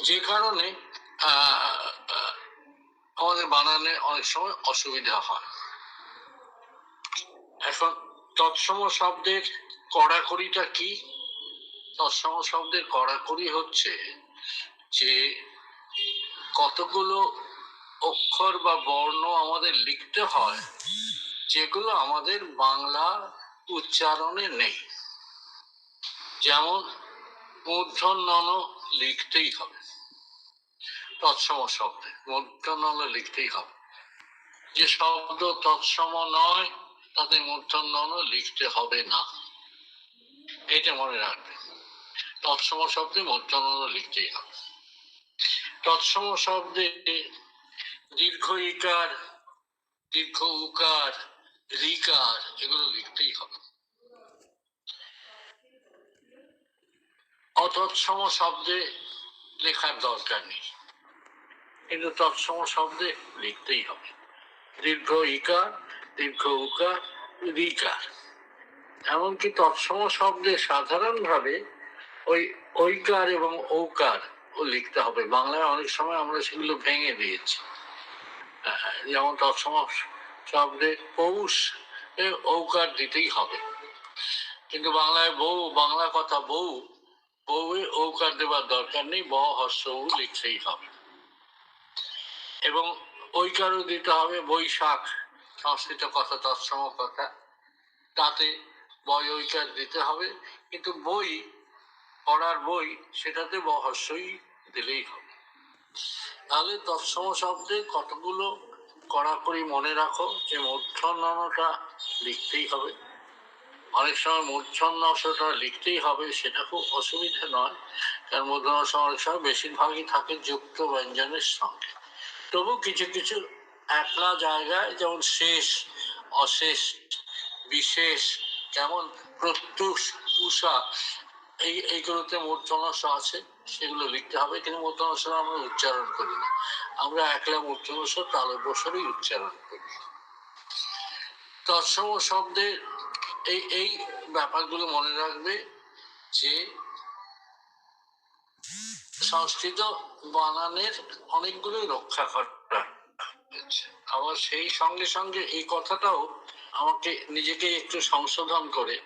যে কারণে আমাদের বানানে অনেক সময় অসুবিধা হয়। এখন তৎসম শব্দের কড়াকড়িটা কি? তৎসম শব্দের কড়াকড়ি হচ্ছে যে কতগুলো অক্ষর বা বর্ণ আমাদের লিখতে হয় যেগুলো আমাদের বাংলা উচ্চারণে নেই। যেমন মূর্ধন্য লিখতেই হবে, তৎসম শব্দে মূর্ধন্য লিখতেই হবে। যে শব্দ তৎসম নয় তাতে মূর্ধন্য লিখতে হবে না, এটা মনে রাখবে। তৎসম শব্দে মূর্ধন্য লিখতেই হবে। তৎসম শব্দে দীর্ঘ ইকার, দীর্ঘ উকার, ঋকার এগুলো লিখতেই হবে। অতৎসম শব্দে লেখার দরকার নেই, কিন্তু তৎসম শব্দে লিখতেই হবে। দীর্ঘ ইকার, দীর্ঘ উকার, ঋকার। এমনকি তৎসম শব্দে সাধারণভাবে ওই ঐকার এবং ঔকার ও লিখতে হবে। বাংলায় অনেক সময় আমরা সেগুলো ভেঙে দিয়েছি। যেমন তৎসম শব্দে পৌষ ঔকার দিতেই হবে, কিন্তু বাংলায় বউ, বাংলা কথা বউ, বউয়ে ঔকার দেবার দরকার নেই, ব হর্ষ উ লিখতেই হবে। এবং ঐকারও দিতে হবে। বৈশাখ সংস্কৃত কথা, তৎসম কথা, তাতে বয় ঐকার দিতে হবে, কিন্তু বই পড়ার বই সেটাতে ব হর্ষই দিলেই হবে। তাহলে তৎসম শব্দে কতগুলো কড়াকড়ি মনে রাখো। যে মূর্ধন্যটা লিখতেই হবে। অনেক সময় মূর্ধন্যটা লিখতেই হবে, সেটা খুব অসুবিধা নয়, কারণ মূর্ধন্য অনেক সময় বেশিরভাগই থাকে যুক্ত ব্যঞ্জনের সঙ্গে। তবু কিছু কিছু একলা জায়গায়, যেমন শেষ, অশেষ, বিশেষ, যেমন প্রত্যুষ, উষা, এইগুলোতে মূর্ধন্য আছে, সেগুলো লিখতে হবে। কিন্তু মূর্ধন্য আমরা উচ্চারণ করি না, আমরা একলা মূর্ধন্য তালব্যস্বরেই উচ্চারণ করি। তৎসম শব্দের এই ব্যাপারগুলো মনে রাখবে যে সংস্কৃত বানানের অনেকগুলোই রক্ষা করা হয়েছে। আবার সেই সঙ্গে সঙ্গে এই কথাটাও আমাকে নিজেকে একটু সংশোধন করে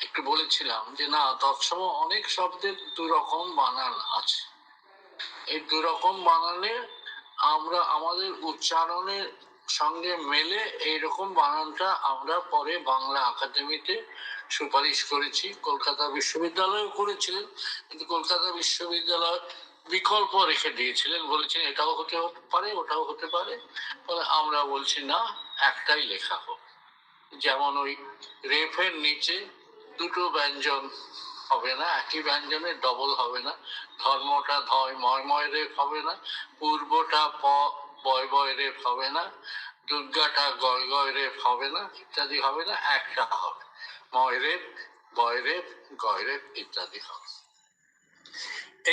একটু বলেছিলাম যে না, তৎসম অনেক শব্দের দুরকম বানান আছে। এই দুরকম বানানে আমরা আমাদের উচ্চারণের সঙ্গে মেলে এইরকম বানানটা আমরা পরে বাংলা একাডেমিতে সুপারিশ করেছি। কলকাতা বিশ্ববিদ্যালয়ও করেছিলেন, কিন্তু কলকাতা বিশ্ববিদ্যালয় বিকল্প রেখে দিয়েছিলেন, বলেছেন এটাও হতে পারে, ওটাও হতে পারে। ফলে আমরা বলছি না, একটাই লেখা হোক। যেমন ওই রেফের নিচে দুটো ব্যঞ্জন হবে না, একই ব্যঞ্জনের ডবল হবে না। ধর্মটা ধয় ময় ময় রেফ হবে না, পূর্বটা প বয় বয় রেফ হবে না, দুর্গাটা গয় গয় রেফ হবে না, ইত্যাদি হবে না, একটা হবে ময় রেফ, বয় রেফ, গয় রেফ ইত্যাদি হবে।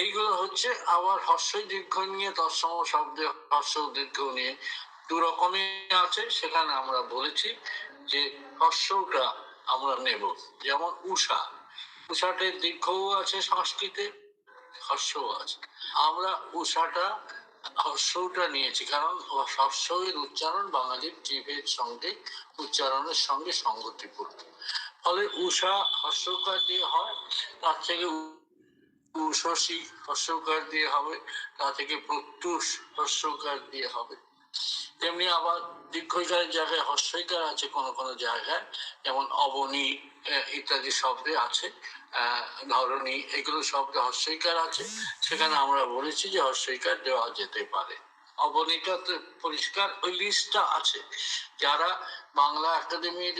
এইগুলো হচ্ছে। আবার হর্ষই দীর্ঘ নিয়ে, তৎসম শব্দে হর্ষ দীর্ঘ নিয়ে দু রকমই আছে। সেখানে আমরা বলেছি যে হর্ষটা আমরা নেব। যেমন উষা, উষাতে দীর্ঘও আছে সংস্কৃতে, হর্ষও আছে। আমরা উষাটা হর্ষটা নিয়েছি, কারণ হর্ষের উচ্চারণ বাঙালির জিভের সঙ্গে উচ্চারণের সঙ্গে সঙ্গতিপূর্ণ। ফলে উষা হর্ষকার দিয়ে হয়, তার থেকে উষসী হর্ষকার দিয়ে হবে, তা থেকে প্রত্যুষ হর্ষকার দিয়ে হবে। তেমনি আবার দীর্ঘইকারের জায়গায় হর্ষইকার আছে কোনো কোনো জায়গায়, যেমন অবনী ইত্যাদি শব্দে আছে, ধরণী, এগুলো শব্দে হর্ষইকার আছে। সেখানে আমরা বলেছি যে হর্ষইকার দেওয়া যেতে পারে। অবনীটা তো পরিষ্কার, ওই লিস্টটা আছে। যারা বাংলা একাডেমির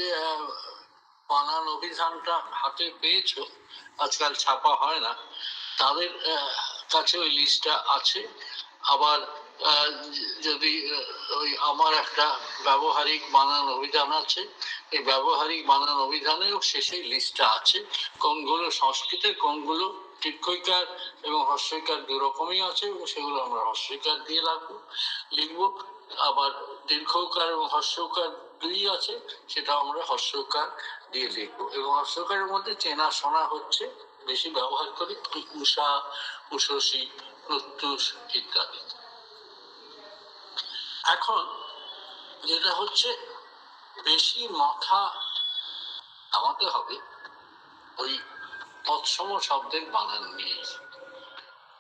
বানান অভিধানটা হাতে পেয়েছো, আজকাল ছাপা হয় না, তাদের কাছে ওই লিস্টটা আছে। আবার যদি ওই আমার একটা ব্যবহারিক বানান অভিধান আছে, এই ব্যবহারিক বানান অভিধানেও শেষে লিস্টটা আছে, কোনগুলো সংস্কৃতের, কোনগুলো দীর্ঘইকার এবং হর্ষইকার দু রকমই আছে, এবং সেগুলো আমরা হর্ষইকার দিয়ে লিখবো। আবার দীর্ঘকার এবং হর্ষকার দুই আছে, সেটা আমরা হর্ষকার দিয়ে লিখবো। এবং হর্ষকারের মধ্যে চেনা শোনা হচ্ছে বেশি ব্যবহার করি, উষা, উষসী, প্রত্যুষ ইত্যাদি। এখন যেটা হচ্ছে, বেশি মাথা ঘামাতে হবে ওই তৎসম শব্দের বানান নিয়ে,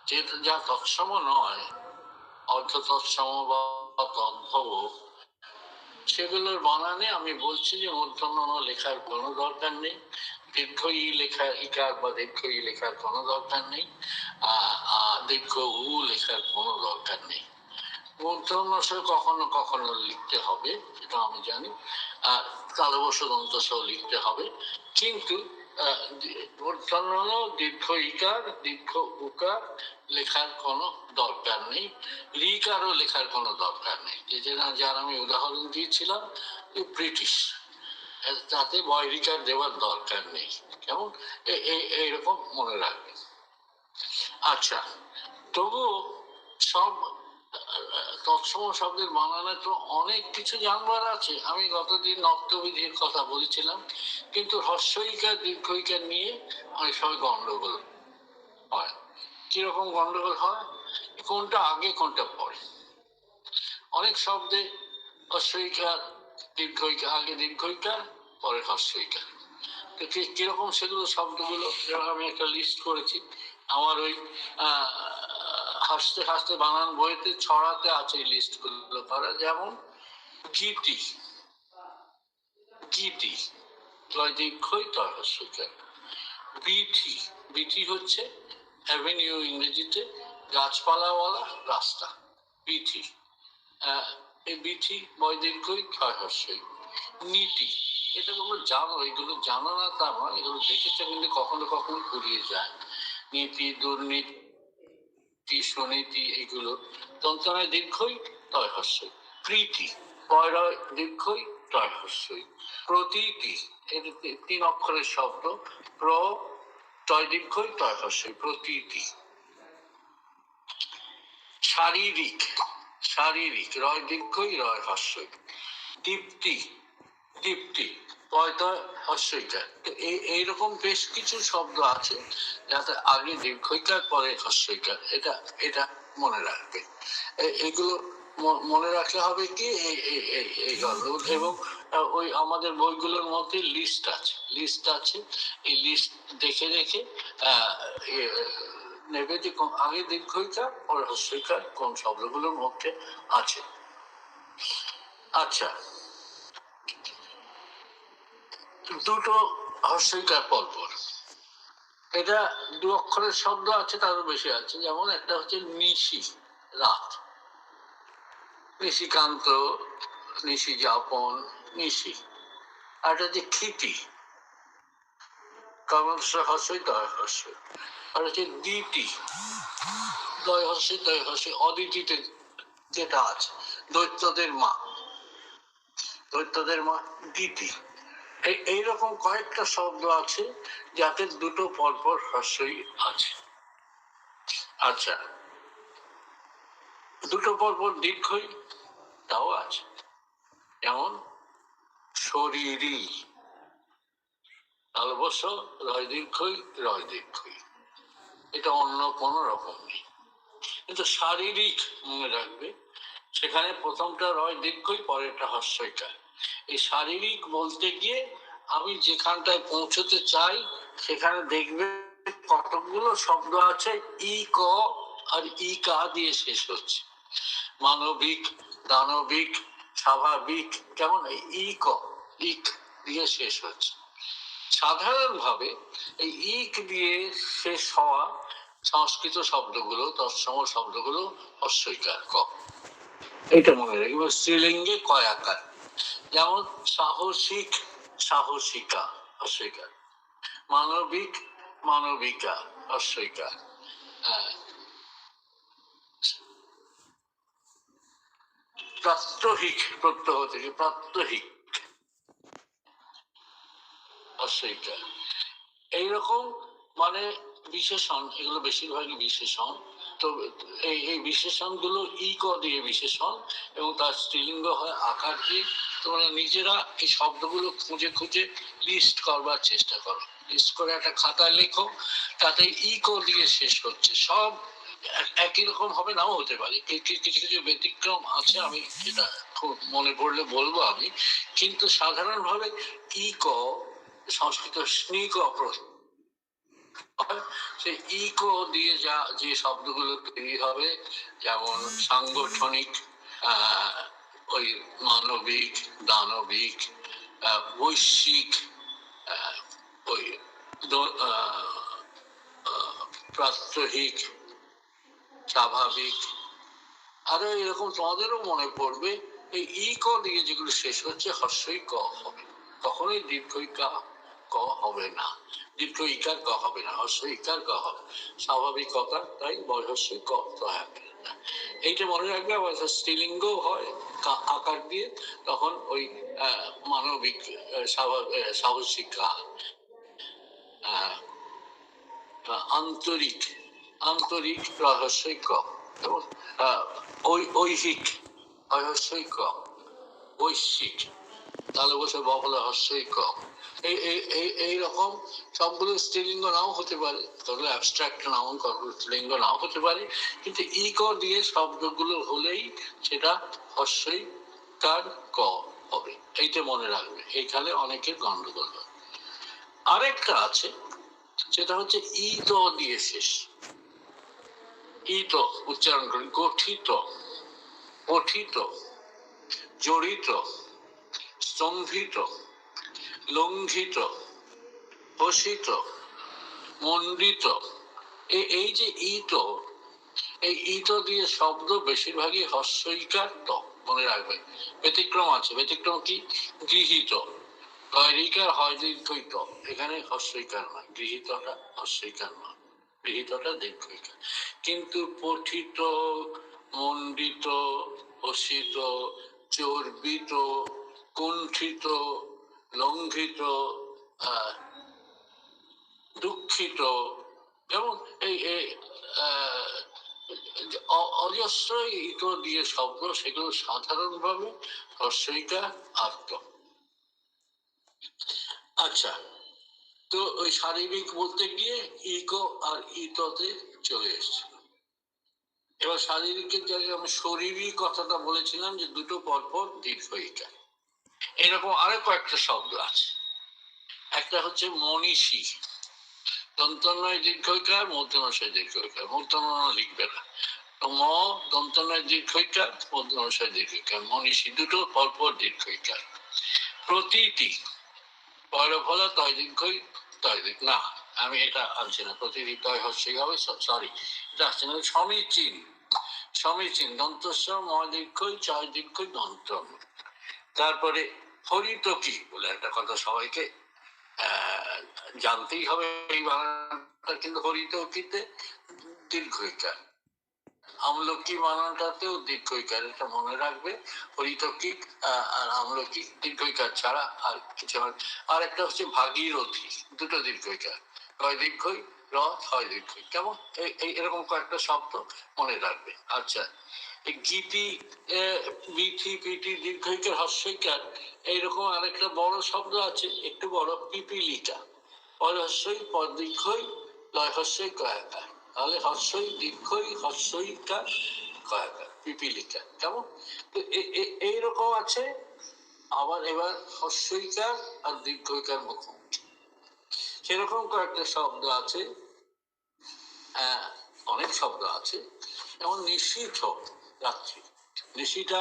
যেটা যা তৎসম নয়, অর্ধ তৎসম বা তদ্ভব, সেগুলোর বানানে আমি বলছি যে মূর্ধন্য লেখার কোনো দরকার নেই, দীর্ঘ ই লেখা ইকার বা দীর্ঘ ই লেখার কোনো দরকার নেই, দীর্ঘ উ লেখার কোনো দরকার নেই। মূর্ধন্য কখনো কখনো লিখতে হবে, এটা আমি জানি, তালবশ দন্ত সহ লিখতে হবে, কিন্তু মূর্ধন্য দীর্ঘ ইকার দীর্ঘ উকার লেখার কোনো দরকার নেই, রিকারও লেখার কোনো দরকার নেই। যার আমি উদাহরণ দিয়েছিলাম ব্রিটিশ, তাতে বয়রিকার দেওয়ার দরকার নেই। কেমন এইরকম মনে রাখবে। আচ্ছা, তবুও সব তৎসম শব্দের বানানে তো অনেক কিছু জানবার আছে। আমি গতদিন নক্তবিধির কথা বলেছিলাম, কিন্তু হ্রস্বইকার দীর্ঘইকার নিয়ে অনেক সময় গন্ডগোল হয়। কিরকম গন্ডগোল হয়? কোনটা আগে কোনটা পরে। অনেক শব্দে হ্রস্বইকার দীর্ঘইকার, আগে দীর্ঘইকার পরে হ্রস্বইকার। তো কিরকম সেগুলো শব্দগুলো, যেমন আমি একটা লিস্ট করেছি আমার ওই হাসতে হাসতে বানান বইতে, ছড়াতে আছে এই লিস্ট গুলো করা। যেমন গীতি, গীতি তয় দীর্ঘই তয় হ্রস্বইকার। বিথি, বিথি হচ্ছে অ্যাভিনিউ ইংরেজিতে, গাছপালাওয়ালা রাস্তা, বিথি। এই বিথি বয় দীর্ঘই ক্ষয় হ্রস্বই। নীতি, এটা তোমরা জানো, এগুলো জানো না তা নয়, এগুলো দেখেছে, কিন্তু কখনো কখনো ঘুরিয়ে যায়। নীতি, দুর্নীতি, সুনীতি, এগুলো তন্ত্রণায় দীর্ঘই তয় হ্রস্বই। প্রীতি পয় দীর্ঘই তয় হ্রস্বই। প্রতীতি, এর 3 অক্ষরের শব্দ, প্র তয় দীর্ঘই তয় হ্রস্বই, প্রতীতি। শারীরিক, শারীরিক রয় দীর্ঘই রয় হ্রস্বই। দীপ্তি, দীপ্তি পয় তয় হ্রস্বইকার। তো এইরকম বেশ কিছু শব্দ আছে যাতে আগে দীর্ঘইকার পরে হ্রস্বইকার, এটা এটা মনে রাখবে। এগুলো মনে রাখলে হবে কি, এই গল্প। এবং ওই আমাদের বইগুলোর মধ্যে লিস্ট আছে, লিস্ট আছে, এই লিস্ট দেখে দেখে নেবে যে আগে দীর্ঘইকার পরে হ্রস্বইকার কোন শব্দগুলোর মধ্যে আছে। আচ্ছা, দুটো হ্রস্বইকার পরপর, এটা 2 অক্ষরের শব্দ আছে, তারও বেশি আছে। যেমন একটা হচ্ছে নিশি, রাত, নিশিকান্ত, নিশি যাপন, নিশি। আর এটা হচ্ছে ক্ষিতি, হ্রস্বই তয় হ্রস্বই। আর হচ্ছে দিতি, দয় হ্রস্বই তয় হ্রস্বই, অদিতিতে যেটা আছে, দৈত্যদের মা, দৈত্যদের মা দিতি। এইরকম কয়েকটা শব্দ আছে যাতে দুটো পরপর হ্রস্বই আছে। আচ্ছা, দুটো পরপর দীর্ঘই তাও আছে, যেমন শরীরী, তালবশ রয় দীর্ঘই রয় দীর্ঘই, এটা অন্য কোনো রকম নেই। কিন্তু শারীরিক মনে রাখবে, সেখানে প্রথমটা রয় দীর্ঘই, পরেরটা হ্রস্বইকার। এই শারীরিক বলতে গিয়ে আমি যেখানটায় পৌঁছতে চাই সেখানে দেখবে কতগুলো শব্দ আছে ই ক আর ই কা দিয়ে শেষ হচ্ছে। মানবিক, দানবিক, স্বাভাবিক, কেমন ই ক ইক দিয়ে শেষ হচ্ছে। সাধারণভাবে এই ইক দিয়ে শেষ হওয়া সংস্কৃত শব্দগুলো, তৎসম শব্দগুলো হ্রস্বইকার ক, এটা মনে রাখবে। স্ত্রীলিঙ্গে কয় আকার, যেমন সাহসিক, সাহসিকা হ্রস্বইকার, মানবিক, মানবিকা হ্রস্বইকার, প্রাত্যহিক, প্রত্যহ থেকে প্রাত্যহিক হ্রস্বইকার। এইরকম মানে বিশেষণ, এগুলো বেশিরভাগই বিশেষণ। তো এই বিশেষণ গুলো ই ক দিয়ে বিশেষণ, এবং তার স্ত্রীলিঙ্গ হয় আকার দিয়ে, তোমরা নিজেরা এই শব্দগুলো খুঁজে খুঁজে লিস্ট করবার চেষ্টা করো, লিস্ট করে একটা খাতায় লেখো, তাতে ইকো দিয়ে শেষ হচ্ছে। সব একই রকম হবে, নাও হতে পারে, কিছু কিছু ব্যতিক্রম আছে, আমি যেটা খুব মনে পড়লে বলবো আমি, কিন্তু সাধারণভাবে ইকো সংস্কৃত স্নিক সেই ইকো দিয়ে যা যে শব্দগুলো তৈরি হবে, যেমন সাংগঠনিক, ওই মানবিক, দানবিক, বৈশ্বিক, ওই প্রাত্যহিক, স্বাভাবিক, আরো এরকম তোমাদেরও মনে পড়বে। এই ইকো দিয়ে যেগুলো শেষ হচ্ছে হর্ষই ক হবে, কখনোই দীর্ঘই ক হবে না, দীর্ঘ ইকার ক হবে না, হর্ষ ইকার ক হবে, স্বাভাবিকতা, তাই বয়সই ক তো হবে। এইটা মনে রাখবে। আবার স্ত্রীলিঙ্গ হয় আকার দিয়ে, তখন ওই মানবিক, সাহসিক, আন্তরিক, আন্তরিক রহস্যই ক, এবং ঐহিক রহস্যই ক, বৈশ্বিক তাহলে বসে বহল হস্যই ক। এইরকম সবগুলো স্ত্রীলিঙ্গ নাও হতে পারে, তাহলে অ্যাবস্ট্রাক্ট নাউন স্ত্রীলিঙ্গ নাও হতে পারে, কিন্তু ইক দিয়ে শব্দগুলো হলেই সেটা হস্যই কার ক হবে, এইটা মনে রাখবে। এইখানে অনেকের গন্ডগোল হয়। আরেকটা আছে, সেটা হচ্ছে ইত দিয়ে শেষ। ইত উচ্চারণ করি, গঠিত, পঠিত, জড়িত, স্তম্ভিত, লঙ্ঘিত, পোষিত, মণ্ডিত। এই যে ইত, এই ইত দিয়ে শব্দ বেশিরভাগই হস্যইকার ত, মনে রাখবে। ব্যতিক্রম আছে, ব্যতিক্রম কি? গৃহীত, গয়রিকার হয় দীর্ঘইত, এখানে হস্যইকার নয়, গৃহীতটা হস্যইকার নয়, গৃহীতটা দীর্ঘইকার। কিন্তু পঠিত, মণ্ডিত, পোষিত, চর্বিত, কুণ্ঠিত, লঙ্ঘিত, দুঃখিত, যেমন এই অজস্র ইত দিয়ে শব্দ, সেগুলো সাধারণভাবে হস্যইকার আর্ত। আচ্ছা, তো ওই শারীরিক বলতে গিয়ে ইকো আর ইততে চলে এসছে। এবার শারীরিকের জায়গায় আমি শরীরী কথাটা বলেছিলাম, যে দুটো পরপর দীর্ঘইকার। এরকম আরো কয়েকটা শব্দ আছে। একটা হচ্ছে মনীষী, দন্তন্বয় দীর্ঘইকার, মূর্ধন্যয় দীর্ঘইকার, মূর্ধন্য লিখবে না, ম দন্তন্বয় দীর্ঘইকার, মূর্ধন্যয় দীর্ঘইকার, মনীষী দুটো পরপর দীর্ঘইকার। প্রতিটি, পয়লা ফলা তয় দীর্ঘই, তয় দীর্ঘ না, আমি এটা আনছি না, প্রতিটি তয় হস্যই হবে, সরি এটা আসছে না। সমীচীন, সমীচীন দন্তস্ব ম দীর্ঘই, চয় দীর্ঘই, দন্ত। তারপরে হরিত কি বলে একটা কথা সবাইকে জানতেই হবে এই বানানটা, কিন্তু হরিতকিতে দীর্ঘইকার, আমলকি বানানটাতেও দীর্ঘইকার, এটা মনে রাখবে। হরিতকি আর আমলকি দীর্ঘইকার ছাড়া আর কিছু। আর একটা হচ্ছে ভাগীরথী, দুটো দীর্ঘইকার, কয় দীর্ঘই, র হয় দীর্ঘই, কেমন এরকম কয়েকটা শব্দ মনে রাখবে। আচ্ছা, এই গীতি, বিথি, পিটি দীর্ঘইকার, হস্যইকার। এইরকম আরেকটা বড় শব্দ আছে, একটু বড়, পিপিলিকা, পর হস্যই, পর দীর্ঘই, লয় হস্যই, কয়াকার, তাহলে হস্যই দীর্ঘই, হস্যইকার, কয়াকার, পিপিলিকা, কেমন? তো এইরকম আছে। আবার এবার হস্যইকার আর দীর্ঘইকার মুখোমুখি, সেরকম কয়েকটা শব্দ আছে। অনেক শব্দ আছে, যেমন নিশীথ, রাত্রি। নিশিটা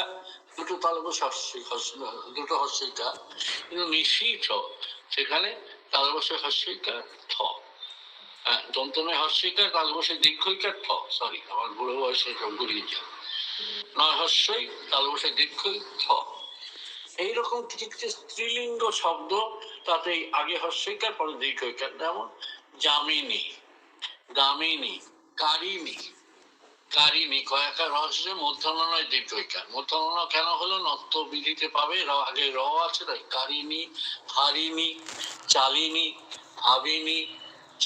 দুটো তালবশ দুটো হস্যইকার, কিন্তু নিশীথ সেখানে তালবশের হস্যইকার থ, দন্তময় হস্যইকার, তালবশের দীর্ঘইকার থ, সরি আমার বুড়ো বয়সে গুলিয়ে যায়, নয় হস্যই, তালবশের দীর্ঘই থ। এইরকম কিছু কিছু স্ত্রীলিঙ্গ শব্দ, তাতে আগে হস্যইকার পরে দীর্ঘইকার, যেমন যামিনী, দামিনী, কারিণী, কারিণী, কয়াকার রহস্য, মূর্ধন্যয় দীর্ঘইকার। মূর্ধন্য কেন হলো? নত্য বিধিতে পাবে, আগে র আছে তাই। কারিণী, হারিণী, চালিনী, ভাবিনী,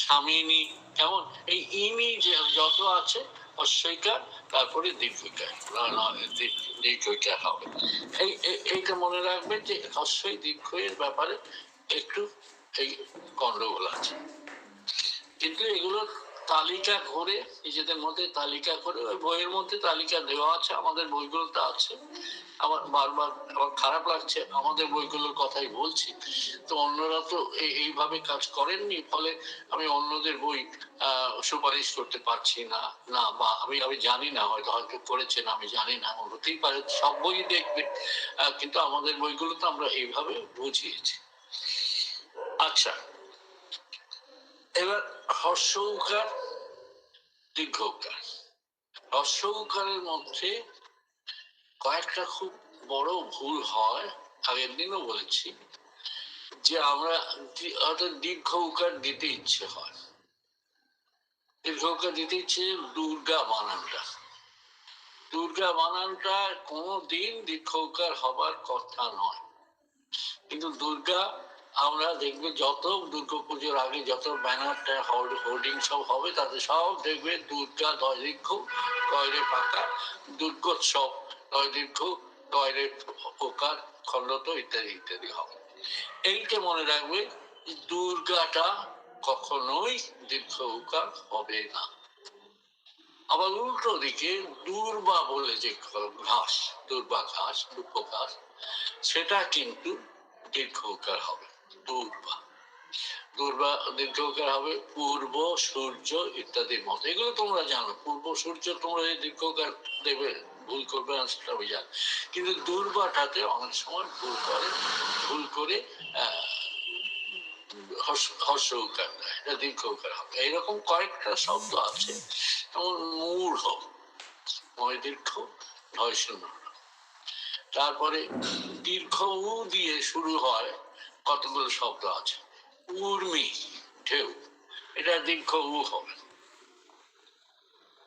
স্বামিনী, কেমন? এই ইনি যে যত আছে হস্যইকার, তারপরে দীর্ঘিকার দীর্ঘিকার হবে। এইটা মনে রাখবে যে হস্যই দীর্ঘ এর ব্যাপারে একটু এই গন্ডগোল আছে, কিন্তু এগুলোর তালিকা করে নিজেদের মধ্যে তালিকা করে ওই বইয়ের মধ্যে তালিকা দেওয়া আছে, আমাদের বইগুলোতে আছে। আমার বারবার আমার খারাপ লাগছে, আমাদের বইগুলোর কথাই বলছি, তো অন্যরা তো এইভাবে কাজ করেননি, ফলে আমি অন্যদের বই সুপারিশ করতে পারছি না, না বা আমি জানি না, হয়তো হয়তো করেছেন আমি জানি না, হতেই পারে সব বই দেখবে, কিন্তু আমাদের বইগুলো তো আমরা এইভাবে বুঝিয়েছি। আচ্ছা, এবার হর্ষ উকার দীর্ঘ উকার। হর্ষ উকারের মধ্যে কয়েকটা খুব বড় ভুল হয়, আগের দিনও বলেছি, যে আমরা হয়তো দীর্ঘ উকার দিতে ইচ্ছে হয়, দীর্ঘ উকার দিতে ইচ্ছে, দুর্গা বানানটা, দুর্গা বানানটা কোনোদিন দীর্ঘ উকার হবার কথা নয়। কিন্তু দুর্গা আমরা দেখবে যত দুর্গাপুজোর আগে যত ব্যানারটা হোর্ডিং সব হবে, তাতে সব দেখবে দুর্গা দয় দীর্ঘ কয়রে পাকা, দুর্গোৎসব দয় দীর্ঘ কয়রে ওকার খণ্ডত ইত্যাদি ইত্যাদি হবে। এইটা মনে রাখবে, দুর্গাটা কখনোই দীর্ঘ উকার হবে না। আবার উল্টো দিকে দুর্বা বলে যে ঘাস, দুর্বা ঘাস, দুঃখ ঘাস, সেটা কিন্তু দীর্ঘ উকার হবে, দুর্বা। দুর্বা দীর্ঘ উকার হবে পূর্ব সূর্য ইত্যাদির মতো, এগুলো তোমরা জানো। পূর্ব সূর্য তোমরা এই দীর্ঘ উকার দেবে, ভুল করবে না সেটা আমি জানি, কিন্তু দুর্বাটাতে অনেক সময় ভুল করে হর্ষ উকার দেয়, এটা দীর্ঘ উকার হবে। এইরকম কয়েকটা শব্দ আছে, যেমন মূঢ়, ময় দীর্ঘ ঢয় শূন্য। তারপরে দীর্ঘ উ দিয়ে শুরু হয় কতগুলো শব্দ আছে, উর্মি, ঢেউ, এটা দীর্ঘ উ হবে,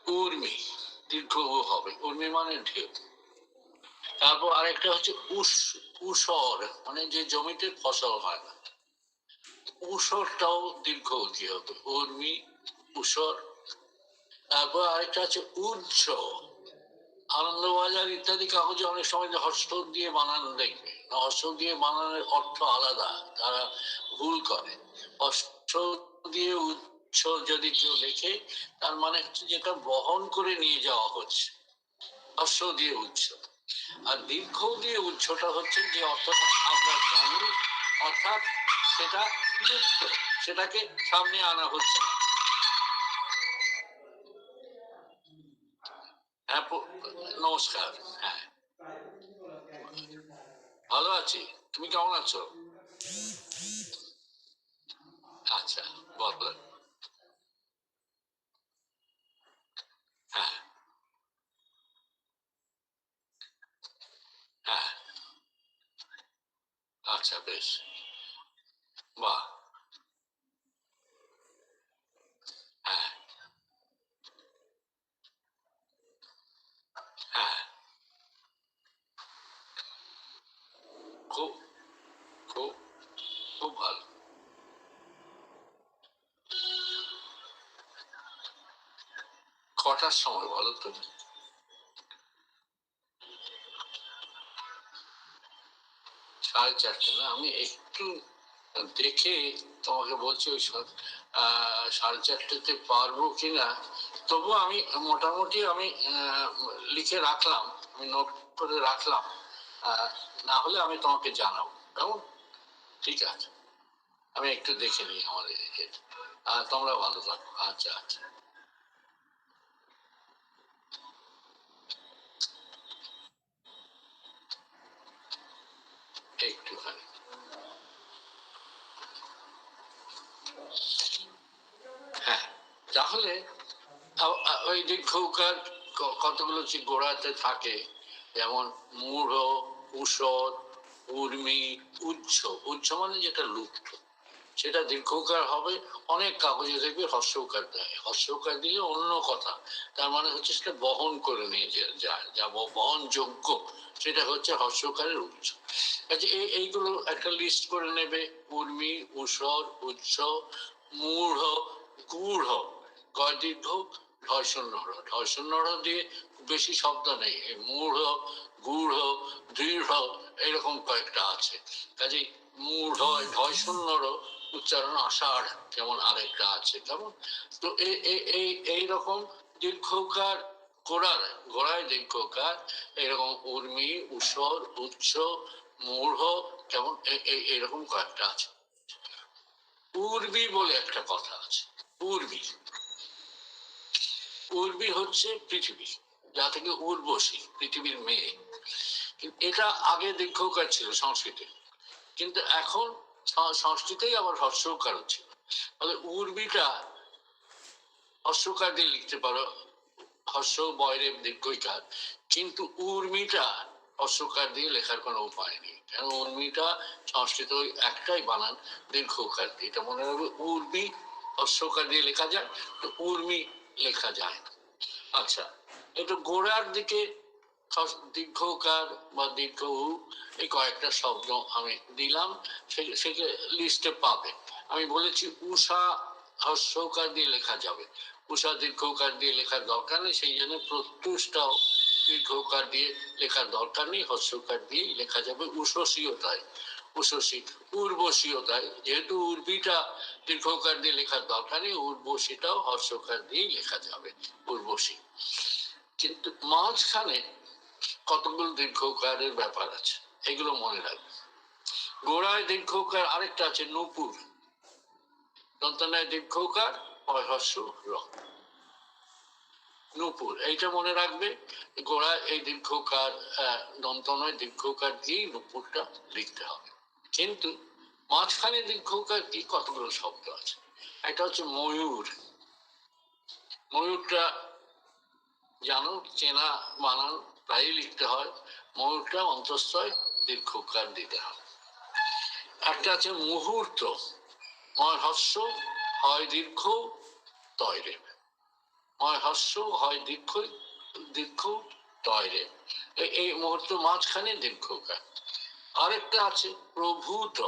উর্মি দীর্ঘ উ হবে, উর্মি মানে ঢেউ। তারপর আরেকটা হচ্ছে উসর, মানে যে জমিতে ফসল হয় না, উসরটাও দীর্ঘ দিয়ে হবে, উর্মি উসর। তারপর আরেকটা আছে উজ্জ, আনন্দবাজার ইত্যাদি কাগজে অনেক সময় হর্ষ দিয়ে বানান দেখবে, হর্ষ দিয়ে বানানোর অর্থ আলাদা, তারা ভুল করে। হর্ষ দিয়ে উচ্চ যদি কেউ লেখে, তার মানে হচ্ছে যেটা বহন করে নিয়ে যাওয়া হচ্ছে, হর্ষ দিয়ে উচ্চ। আর দীর্ঘ দিয়ে উচ্চটা হচ্ছে যে অর্থটা আমরা জানি, অর্থাৎ সেটা লুপ্ত, সেটাকে সামনে আনা হচ্ছে না। হ্যাঁ, নমস্কার। হ্যাঁ, ভালো আছি, তুমি কেমন আছো? আচ্ছা, বলো। হ্যাঁ হ্যাঁ, আচ্ছা, বেশ, বাহ, হ্যাঁ হ্যাঁ, খুব খুব খুব ভালো। কটার সময় বলো তো? 4:30 না, আমি একটু দেখে তোমাকে বলছি ওই 4:30 পারবো কিনা। তবু আমি মোটামুটি আমি লিখে রাখলাম, আমি নোট করে রাখলাম, না হলে আমি তোমাকে জানাবো, কেমন? ঠিক আছে, আমি একটু দেখে নিই আমাদের, তোমরা ভালো থাকো। আচ্ছা আচ্ছা, একটুখানি। হ্যাঁ, তাহলে ওই দীর্ঘকার কতগুলো গোড়াতে থাকে, যেমন মূঢ়, উষর, উর্মি, উচ্চ। উচ্চ মানে যেটা লুপ্ত, সেটা দীর্ঘকার হবে। অনেক কাগজে দেখবে হর্ষকার দেয়, হর্ষকার দিলে অন্য কথা, তার মানে হচ্ছে সেটা বহন করে নিয়ে যায়, যা বহনযোগ্য, সেটা হচ্ছে হর্ষকারের উচ্চ। আচ্ছা, এইগুলো একটা লিস্ট করে নেবে, উর্মি, উষর, উচ্চ, মূঢ়, গূঢ়, গয় দীর্ঘ, ঢয় শূন্য র, ঢয় শূন্য র দিয়ে বেশি শব্দ নেই, মূঢ়, গূঢ়, দৃঢ় এরকম কয়েকটা আছে। কাজে মূঢ় ঢয় শূন্য র উচ্চারণ আষাঢ় যেমন আরেকটা আছে, কেমন। তো এইরকম দীর্ঘকার গোড়ার গোড়ায় দীর্ঘকার, এরকম উর্মি, উষর, উচ্চ, মূঢ় কেমন এইরকম কয়েকটা আছে। উর্বি বলে একটা কথা আছে। উর্বি, উর্বি হচ্ছে পৃথিবী, যা থেকে উর্বশী, পৃথিবীর মেয়ে। এটা আগে দীর্ঘকার ছিল সংস্কৃতে, কিন্তু এখন সংস্কৃতেই আবার হর্ষকার ছিল। তাহলে উর্বিটা হর্ষকার দিয়ে লিখতে পারো, হর্ষ বয়রেব দীর্ঘইকার, কিন্তু উর্মিটা হর্ষকার দিয়ে লেখার কোনো উপায় নেই, কেন উর্মিটা সংস্কৃত একটাই বানান দীর্ঘকার দিয়ে। এটা মনে রাখবে, উর্মি হর্ষকার দিয়ে লেখা যায়, তো উর্মি লেখা যায় না। আচ্ছা, একটু গোড়ার দিকে দীর্ঘকার বা দীর্ঘ এই কয়েকটা শব্দ আমি দিলাম, সেকে লিস্টে পাবে। আমি বলেছি উষা হর্ষকার দিয়ে লেখা যাবে, উষা দীর্ঘকার দিয়ে লেখার দরকার নেই, সেই জন্য প্রত্যুষটাও দীর্ঘকার দিয়ে লেখার দরকার নেই, হর্ষকার দিয়ে লেখা যাবে। উষসীও তাই, উষসী, উর্বশীও তাই, যেহেতু উর্বিটা দীর্ঘকার দিয়ে লেখার দরকার নেই, উর্বশীটাও হর্ষকার দিয়ে লেখা যাবে, উর্বশী। কিন্তু মাঝখানে কতগুলো দীর্ঘকারের ব্যাপার আছে, এগুলো মনে রাখবে। গোড়ায় দীর্ঘকার আরেকটা আছে নূপুর, দন্তনায় দীর্ঘকার, হর্ষ র, নূপুর, এইটা মনে রাখবে। গোড়ায় এই দীর্ঘকার, দন্তনয় দীর্ঘকার দিয়েই নূপুরটা লিখতে হবে। কিন্তু মাঝখানে দীর্ঘকার কি কতগুলো শব্দ আছে। একটা হচ্ছে ময়ূর, ময়ূরটা জানো, চেনা বানান প্রায়ই লিখতে হয়, ময়ূরটা অন্তঃস্থয় দীর্ঘকার দিতে হয়। একটা আছে মুহূর্ত, ময় হস্য হয় দীর্ঘ তয়রে, ময় হস্য হয় দীর্ঘ, দীর্ঘ তয়রে, এই মুহূর্ত মাঝখানে দীর্ঘকার। আরেকটা আছে প্রভূত,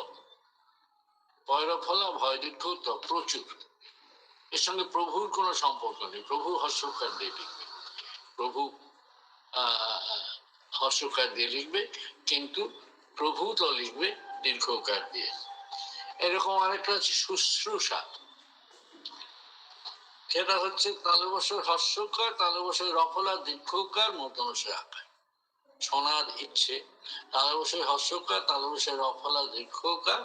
পয়রফলা ভয় দীর্ঘ ত, প্রচুর, এর সঙ্গে প্রভুর কোনো সম্পর্ক নেই, প্রভু হর্ষকার দিয়ে লিখবে, প্রভু হর্ষকার দিয়ে লিখবে, কিন্তু প্রভু তো লিখবে দীর্ঘকার দিয়ে। এরকম আরেকটা আছে শুশ্রূষা, সেটা হচ্ছে তালবসর হর্ষকার, তালবসর রফলা দীর্ঘকার, মূর্ধন্যস্বয় আকার, শোনার ইচ্ছে, তালবসর হর্ষকার, তালবসর রফলা দীর্ঘকার,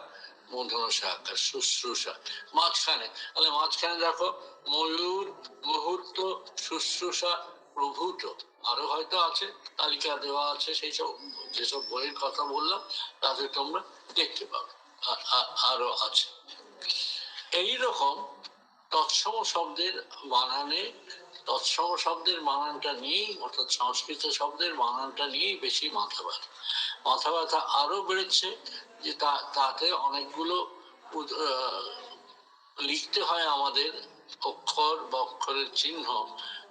মূর্ধন্যস্বয় আকার, শুশ্রূষা। মাঝখানে, তাহলে মাঝখানে দেখো ময়ূর, মুহূর্ত, শুশ্রূষা, প্রভূত, আরো হয়তো আছে, তালিকা দেওয়া আছে, সেই সব যেসব বইয়ের কথা বললাম তাতে তোমরা দেখতে পাবে, আরো আছে। এইরকম তৎসম শব্দের বানানে, তৎসম শব্দের বানানটা নিয়েই, অর্থাৎ সংস্কৃত শব্দের বানানটা নিয়েই বেশি মাথা ব্যথা। মাথা ব্যথা আরো বেড়েছে যে তাতে অনেকগুলো লিখতে হয় আমাদের অক্ষর বা অক্ষরের চিহ্ন,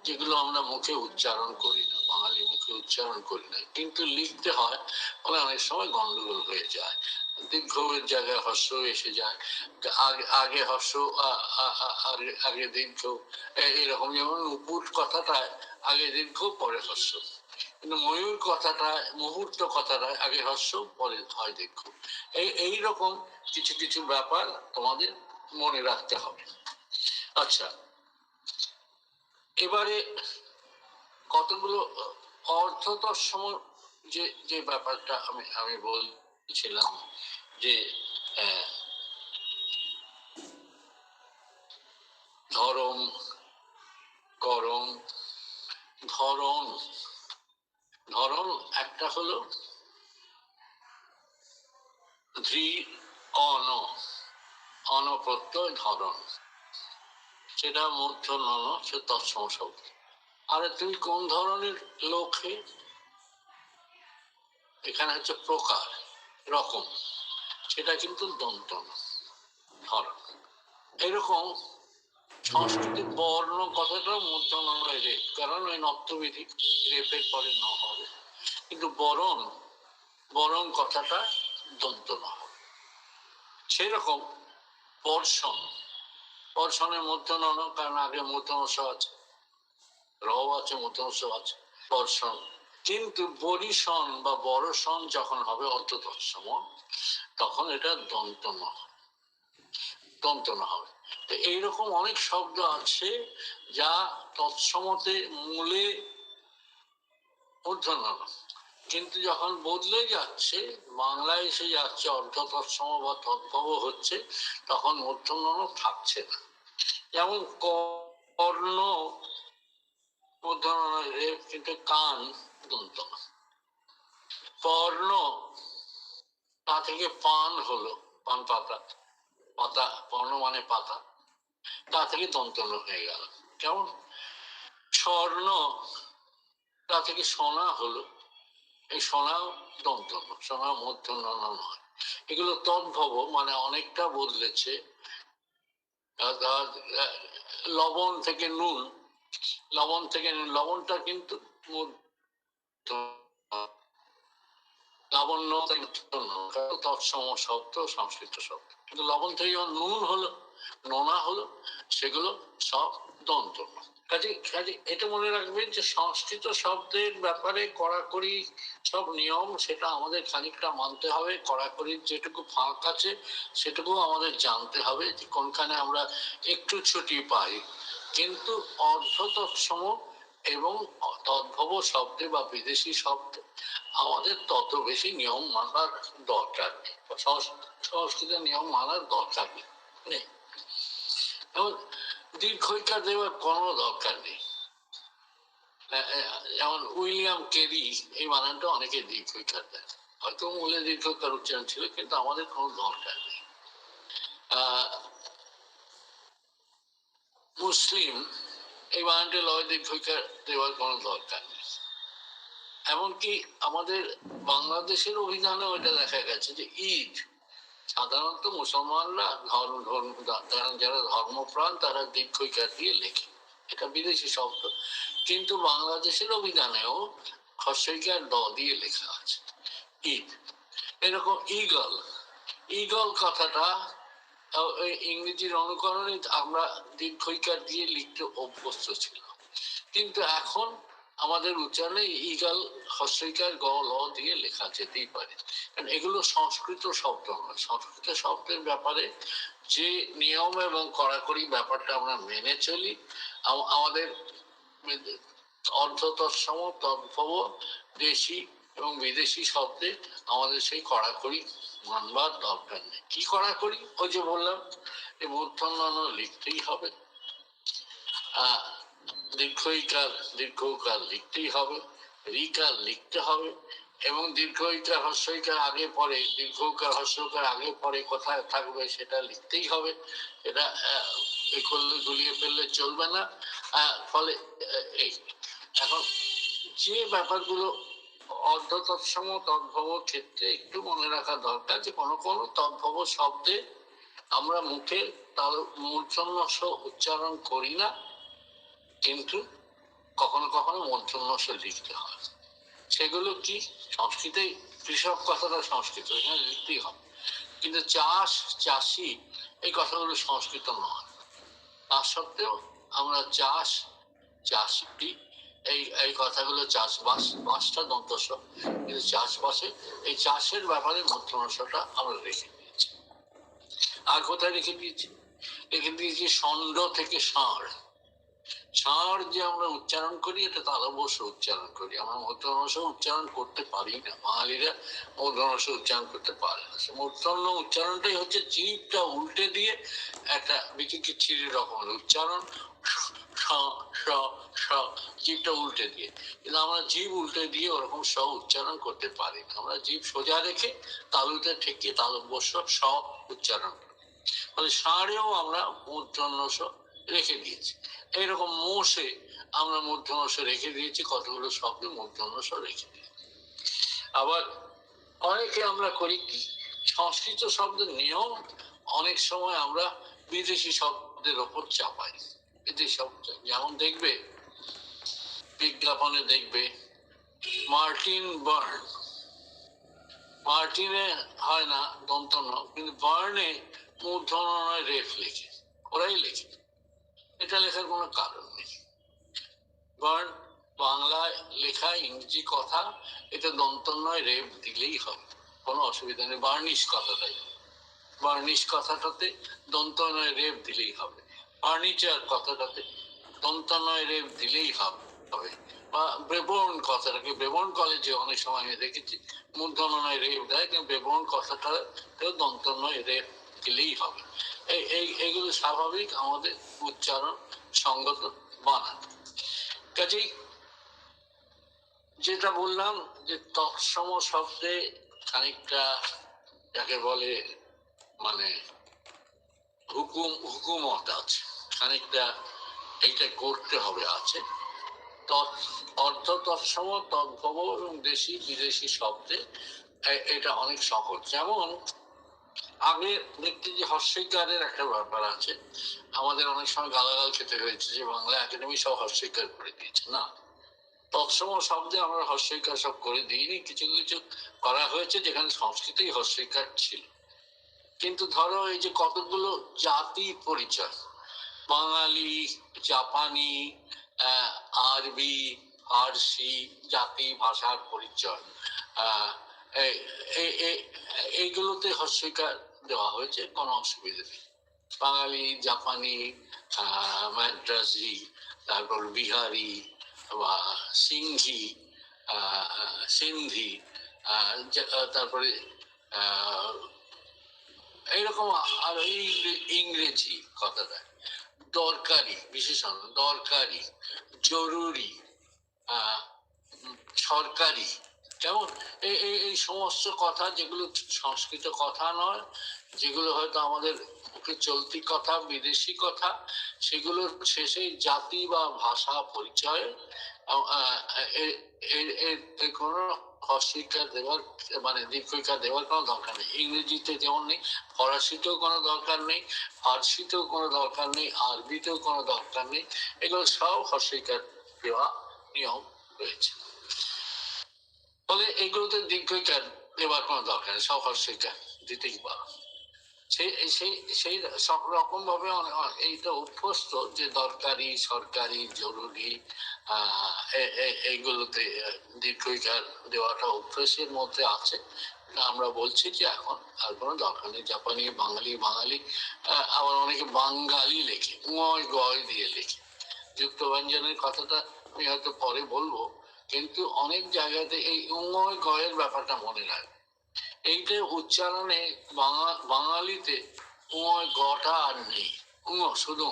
যেগুলো আমরা মুখে উচ্চারণ করি না, বাঙালি মুখে উচ্চারণ করি না, কিন্তু লিখতে হয়, ফলে অনেক সময় গন্ডগোল হয়ে যায়, দীর্ঘের জায়গায় হর্ষ এসে যায়, আগে হর্ষ আগে দীর্ঘ, এরকম। যেমন উপর কথাটায় আগে দীর্ঘ পরে হর্ষ, কিন্তু ময়ূর কথাটায়, মুহূর্ত কথাটায় আগে হর্ষ পরে হয় দীর্ঘ। এইরকম কিছু কিছু ব্যাপার তোমাদের মনে রাখতে হবে। আচ্ছা, এবারে কতগুলো অর্থতৎসম যে যে ব্যাপারটা আমি বলছিলাম, যে ধরম, করম, ধরন, ধরন একটা হলো ধৃ অন, অনপ্রত্যয় ধরন, সেটা মূর্ধ নন, সে তৎসম শব্দ। আরে তুমি কোন ধরনের লোক হে, এখানে হচ্ছে প্রকার, রকম, সেটা কিন্তু দন্ত ধরন। এরকম সংস্কৃতির বর্ণ কথাটাও মূর্ধ নন রেপ, কারণ ওই নত্যবিধি, রেপের পরে ন হবে, কিন্তু বরণ, বরণ কথাটা দন্ত ন হবে। সেরকম বর্ষণ, বর্ষণের মূর্ধ নন, কারণ আগে মূর্ধন্য আছে, র আছে, মূর্ধন্য স আছে, বর্ষণ। কিন্তু বরিশন বা বড়সন যখন হবে অর্থ তৎসম, তখন এটা দন্তন হবে। তো এইরকম অনেক শব্দ আছে যা তৎসমতে মূলে মূর্ধন্য, কিন্তু যখন বদলে যাচ্ছে, বাংলায় এসে যাচ্ছে অর্ধ তৎসম বা তদ্ভব হচ্ছে, তখন মূর্ধন্য থাকছে না। যেমন কর্ণ মূর্ধন্য, কিন্তু কান দন্ত। পর্ণ, তা থেকে পান হলো, পান পাতা, পাতা পর্ণ মানে পাতা, তা থেকে দন্তন্য হয়ে গেল। কেমন স্বর্ণ, তা থেকে সোনা হলো, এই সোনাও দন্তন্য, সোনা মূর্ধন্য নয়। এগুলো তদ্ভব, মানে অনেকটা বদলেছে। লবণ থেকে নুন, লবণ থেকে লবণটা কিন্তু লাবণ্য তৎসম শব্দ, সংস্কৃত শব্দ, কিন্তু লবণ থেকে যখন নুন হলো, নোনা হলো, সেগুলো সব দন্ত। কাজে কাজে এটা মনে রাখবেন যে সংস্কৃত শব্দের ব্যাপারে কড়াকড়ি সব নিয়ম, সেটা আমাদের খানিকটা মানতে হবে। কড়াকড়ির যেটুকু ফাঁক আছে সেটুকু আমাদের জানতে হবে, যে কোনখানে আমরা একটু ছুটি পাই। কিন্তু অর্ধ তৎসম এবং তদ্ভব শব্দে বা বিদেশি শব্দে আমাদের তত বেশি নিয়ম মানার দরকার নেই, সংস্কৃতের নিয়ম মানার দরকার নেই। এবং দীর্ঘইকার দেওয়ার কোনো দরকার নেই। যেমন উইলিয়াম কেরি, এই বানানটা অনেকে দীর্ঘইকার দেয়, হয়তো মূলে দীর্ঘইকার উচ্চারণ ছিল, কিন্তু আমাদের কোনো দরকার নেই। মুসলিম, এই বানানটা লয় দীর্ঘইকার দেওয়ার কোনো দরকার নেই। এমনকি আমাদের বাংলাদেশের অভিধানেও এটা দেখা গেছে যে ঈদ, সাধারণত মুসলমানরা যারা ধর্মপ্রাণ তারা দীর্ঘইকার দিয়ে লেখে, এটা বিদেশি শব্দ, কিন্তু বাংলাদেশের অভিধানেও হ্রস্বইকার ড দিয়ে লেখা আছে ঈদ। এরকম ঈগল, ঈগল কথাটা ইংরেজির অনুকরণে আমরা দীর্ঘইকার দিয়ে লিখতে অভ্যস্ত ছিল, কিন্তু এখন আমাদের উচ্চারণে ঈগল হ্রস্বইকার গ ল দিয়ে লেখা যেতেই পারে, কারণ এগুলো সংস্কৃত শব্দ নয়। সংস্কৃত শব্দের ব্যাপারে যে নিয়ম এবং কড়াকড়ি ব্যাপারটা আমরা মেনে চলি, আমাদের অর্ধ তৎসম তদ্ভব দেশি এবং বিদেশি শব্দে আমাদের সেই কড়াকড়ি মানবার দরকার নেই। কি কড়াকড়ি? ওই যে বললাম, এই মূর্ধন্য লিখতেই হবে, দীর্ঘইকার লিখতেই হবে, রিকার লিখতে হবে, এবং দীর্ঘইকার হ্রস্বইকার আগে পরে, দীর্ঘকার হ্রস্বকার আগে পরে কোথায় থাকবে সেটা লিখতেই হবে। এটা করলে গুলিয়ে ফেললে চলবে না। ফলে এই এখন যে ব্যাপারগুলো অর্ধ তৎসম তদ্ভব ক্ষেত্রে একটু মনে রাখা দরকার, যে কোনো কোনো তদ্ভব শব্দে আমরা মুখে তার মূর্ধন্য স উচ্চারণ করি না, কিন্তু কখনো কখনো মূর্ধন্য স লিখতে হয়। সেগুলো কি? সংস্কৃতে কৃষক কথাটা সংস্কৃত, এখানে লিখতেই হবে, কিন্তু চাষ, চাষি, এই কথাগুলো সংস্কৃত নয়। তা সত্ত্বেও আমরা চাষ, চাষি, এই কথাগুলো চাষবাস, বাসটা দন্তস্ব, কিন্তু চাষবাসে এই চাষের ব্যাপারে মূর্ধন্যটা আমরা রেখে দিয়েছি। আর কোথায় রেখে দিয়েছি? রেখে দিয়েছি ষণ্ড থেকে ষাঁড়। ষাঁড় যে আমরা উচ্চারণ করি, এটা তালব্য উচ্চারণ করি, আমরা মূর্ধন্য উচ্চারণ করতে পারি না। বাঙালিরা মূর্ধন্য উচ্চারণ করতে পারে না। মূর্ধন্য উচ্চারণটাই হচ্ছে জিভটা উল্টে দিয়ে একটা বিচিকিচ্ছিরি রকমের উচ্চারণ, জিভটা উল্টে দিয়ে। কিন্তু আমরা জিভ উল্টে দিয়ে ওরকম স উচ্চারণ করতে পারি না। আমরা জিভ সোজা রেখে তালুতে ঠেকিয়ে তালব্য স উচ্চারণ করি। ফলে ষাঁড়েও আমরা মূর্ধন্য রেখে দিয়েছি। এইরকম মোষে আমরা মূর্ধন্য রেখে দিয়েছি, কতগুলো শব্দে মূর্ধন্য রেখে দিয়েছি। আবার অনেকে আমরা করি কি, সংস্কৃত শব্দের নিয়ম অনেক সময় আমরা বিদেশি শব্দের ওপর চাপাই। বিদেশি শব্দ যেমন দেখবে বিজ্ঞাপনে দেখবে মার্টিন বার্ন, মার্টিনে হয় না দন্তন্য, কিন্তু বার্নে মূর্ধন্য রেফ লেখে, ওরাই লেখে। এটা লেখার কোনো কারণ নেই। বার্ন বাংলায় লেখা ইংরেজি কথা, এটা দন্তন্বয় রেপ দিলেই হবে, কোনো অসুবিধা নেই। বার্নিশ কথাটাই, বার্নিশ কথাটাতে দন্তন্বয় রেপ দিলেই হবে। ফার্নিচার কথাটাতে দন্তন্বয় রেপ দিলেই হবে। বা ব্রেবর্ন কথাটাকে, ব্রেবর্ন কলেজে অনেক সময় আমি দেখেছি মূর্ধন্যয় রেপ দেয়, কিন্তু ব্রেবর্ন কথাটাতেও দন্তন্বয় রেপ দিলেই হবে। এইগুলো স্বাভাবিক আমাদের উচ্চারণ সঙ্গত বানান। কাজেই যেটা বললাম যে তৎসম শব্দে খানিকটা যাকে বলে মানে হুকুমত আছে, খানিকটা এইটা করতে হবে আছে। অর্থ তৎসম, তদ্ভব এবং দেশি বিদেশি শব্দে এটা অনেক সহজ। যেমন আগে দেখতে যে হর্ষইকারের একটা ব্যাপার আছে, আমাদের অনেক সময় গালাগাল খেতে হয়েছে যে বাংলা একাডেমি সব হর্ষইকার করে দিয়েছে। না, তৎসম শব্দে আমরা হর্ষইকার সব করে দিইনি, কিছু কিছু করা হয়েছে যেখানে সংস্কৃতেই হর্ষইকার ছিল। কিন্তু ধরো এই যে কতগুলো জাতি পরিচয়, বাঙালি, জাপানি, আরবি, ফার্সি, জাতি ভাষার পরিচয়, এইগুলোতে হর্ষইকার দেওয়া হয়েছে, কোনো অসুবিধা নেই। বাঙালি, জাপানি, মাদ্রাসি, তারপর বিহারি বা সিংহি, সিন্ধি, তারপরে এইরকম আর ইংরেজি কথাটা, দরকারি, বিশেষণ দরকারি, জরুরি, সরকারি, কেমন এই সমস্ত কথা যেগুলো সংস্কৃত কথা নয়, যেগুলো হয়তো আমাদের মুখে চলতি কথা, বিদেশি কথা, সেগুলোর শেষে জাতি বা ভাষা পরিচয় এর কোনো হর্ষইকার দেওয়ার মানে দীর্ঘইকার দেওয়ার কোনো দরকার নেই। ইংরেজিতে যেমন নেই, ফরাসিতেও কোনো দরকার নেই, ফার্সিতেও কোনো দরকার নেই, আরবিতেও কোনো দরকার নেই। এগুলো সব হর্ষইকার দেওয়া নিয়ম রয়েছে। ফলে এগুলোতে দীর্ঘইকার দেওয়ার কোনো দরকার নেই, সব হর্ষইকার দিতেই পারো। সেই সব রকম ভাবে এইটা অভ্যস্ত যে দরকারি, সরকারি, জরুরি, এইগুলোতে দীর্ঘইকার দেওয়াটা অভ্যাসের মধ্যে আছে। আমরা বলছি যে এখন আর কোনো দরকার নেই। জাপানি, বাঙালি, বাঙালি, আবার অনেকে বাঙালি লেখে, গয় দিয়ে লেখে। যুক্ত ব্যঞ্জনের কথাটা আমি হয়তো পরে বলবো, কিন্তু অনেক জায়গাতে এই গয়ের ব্যাপারটা মনে রাখবে। এইটা উচ্চারণে বাঙালিতে গটা আর নেই, শুধু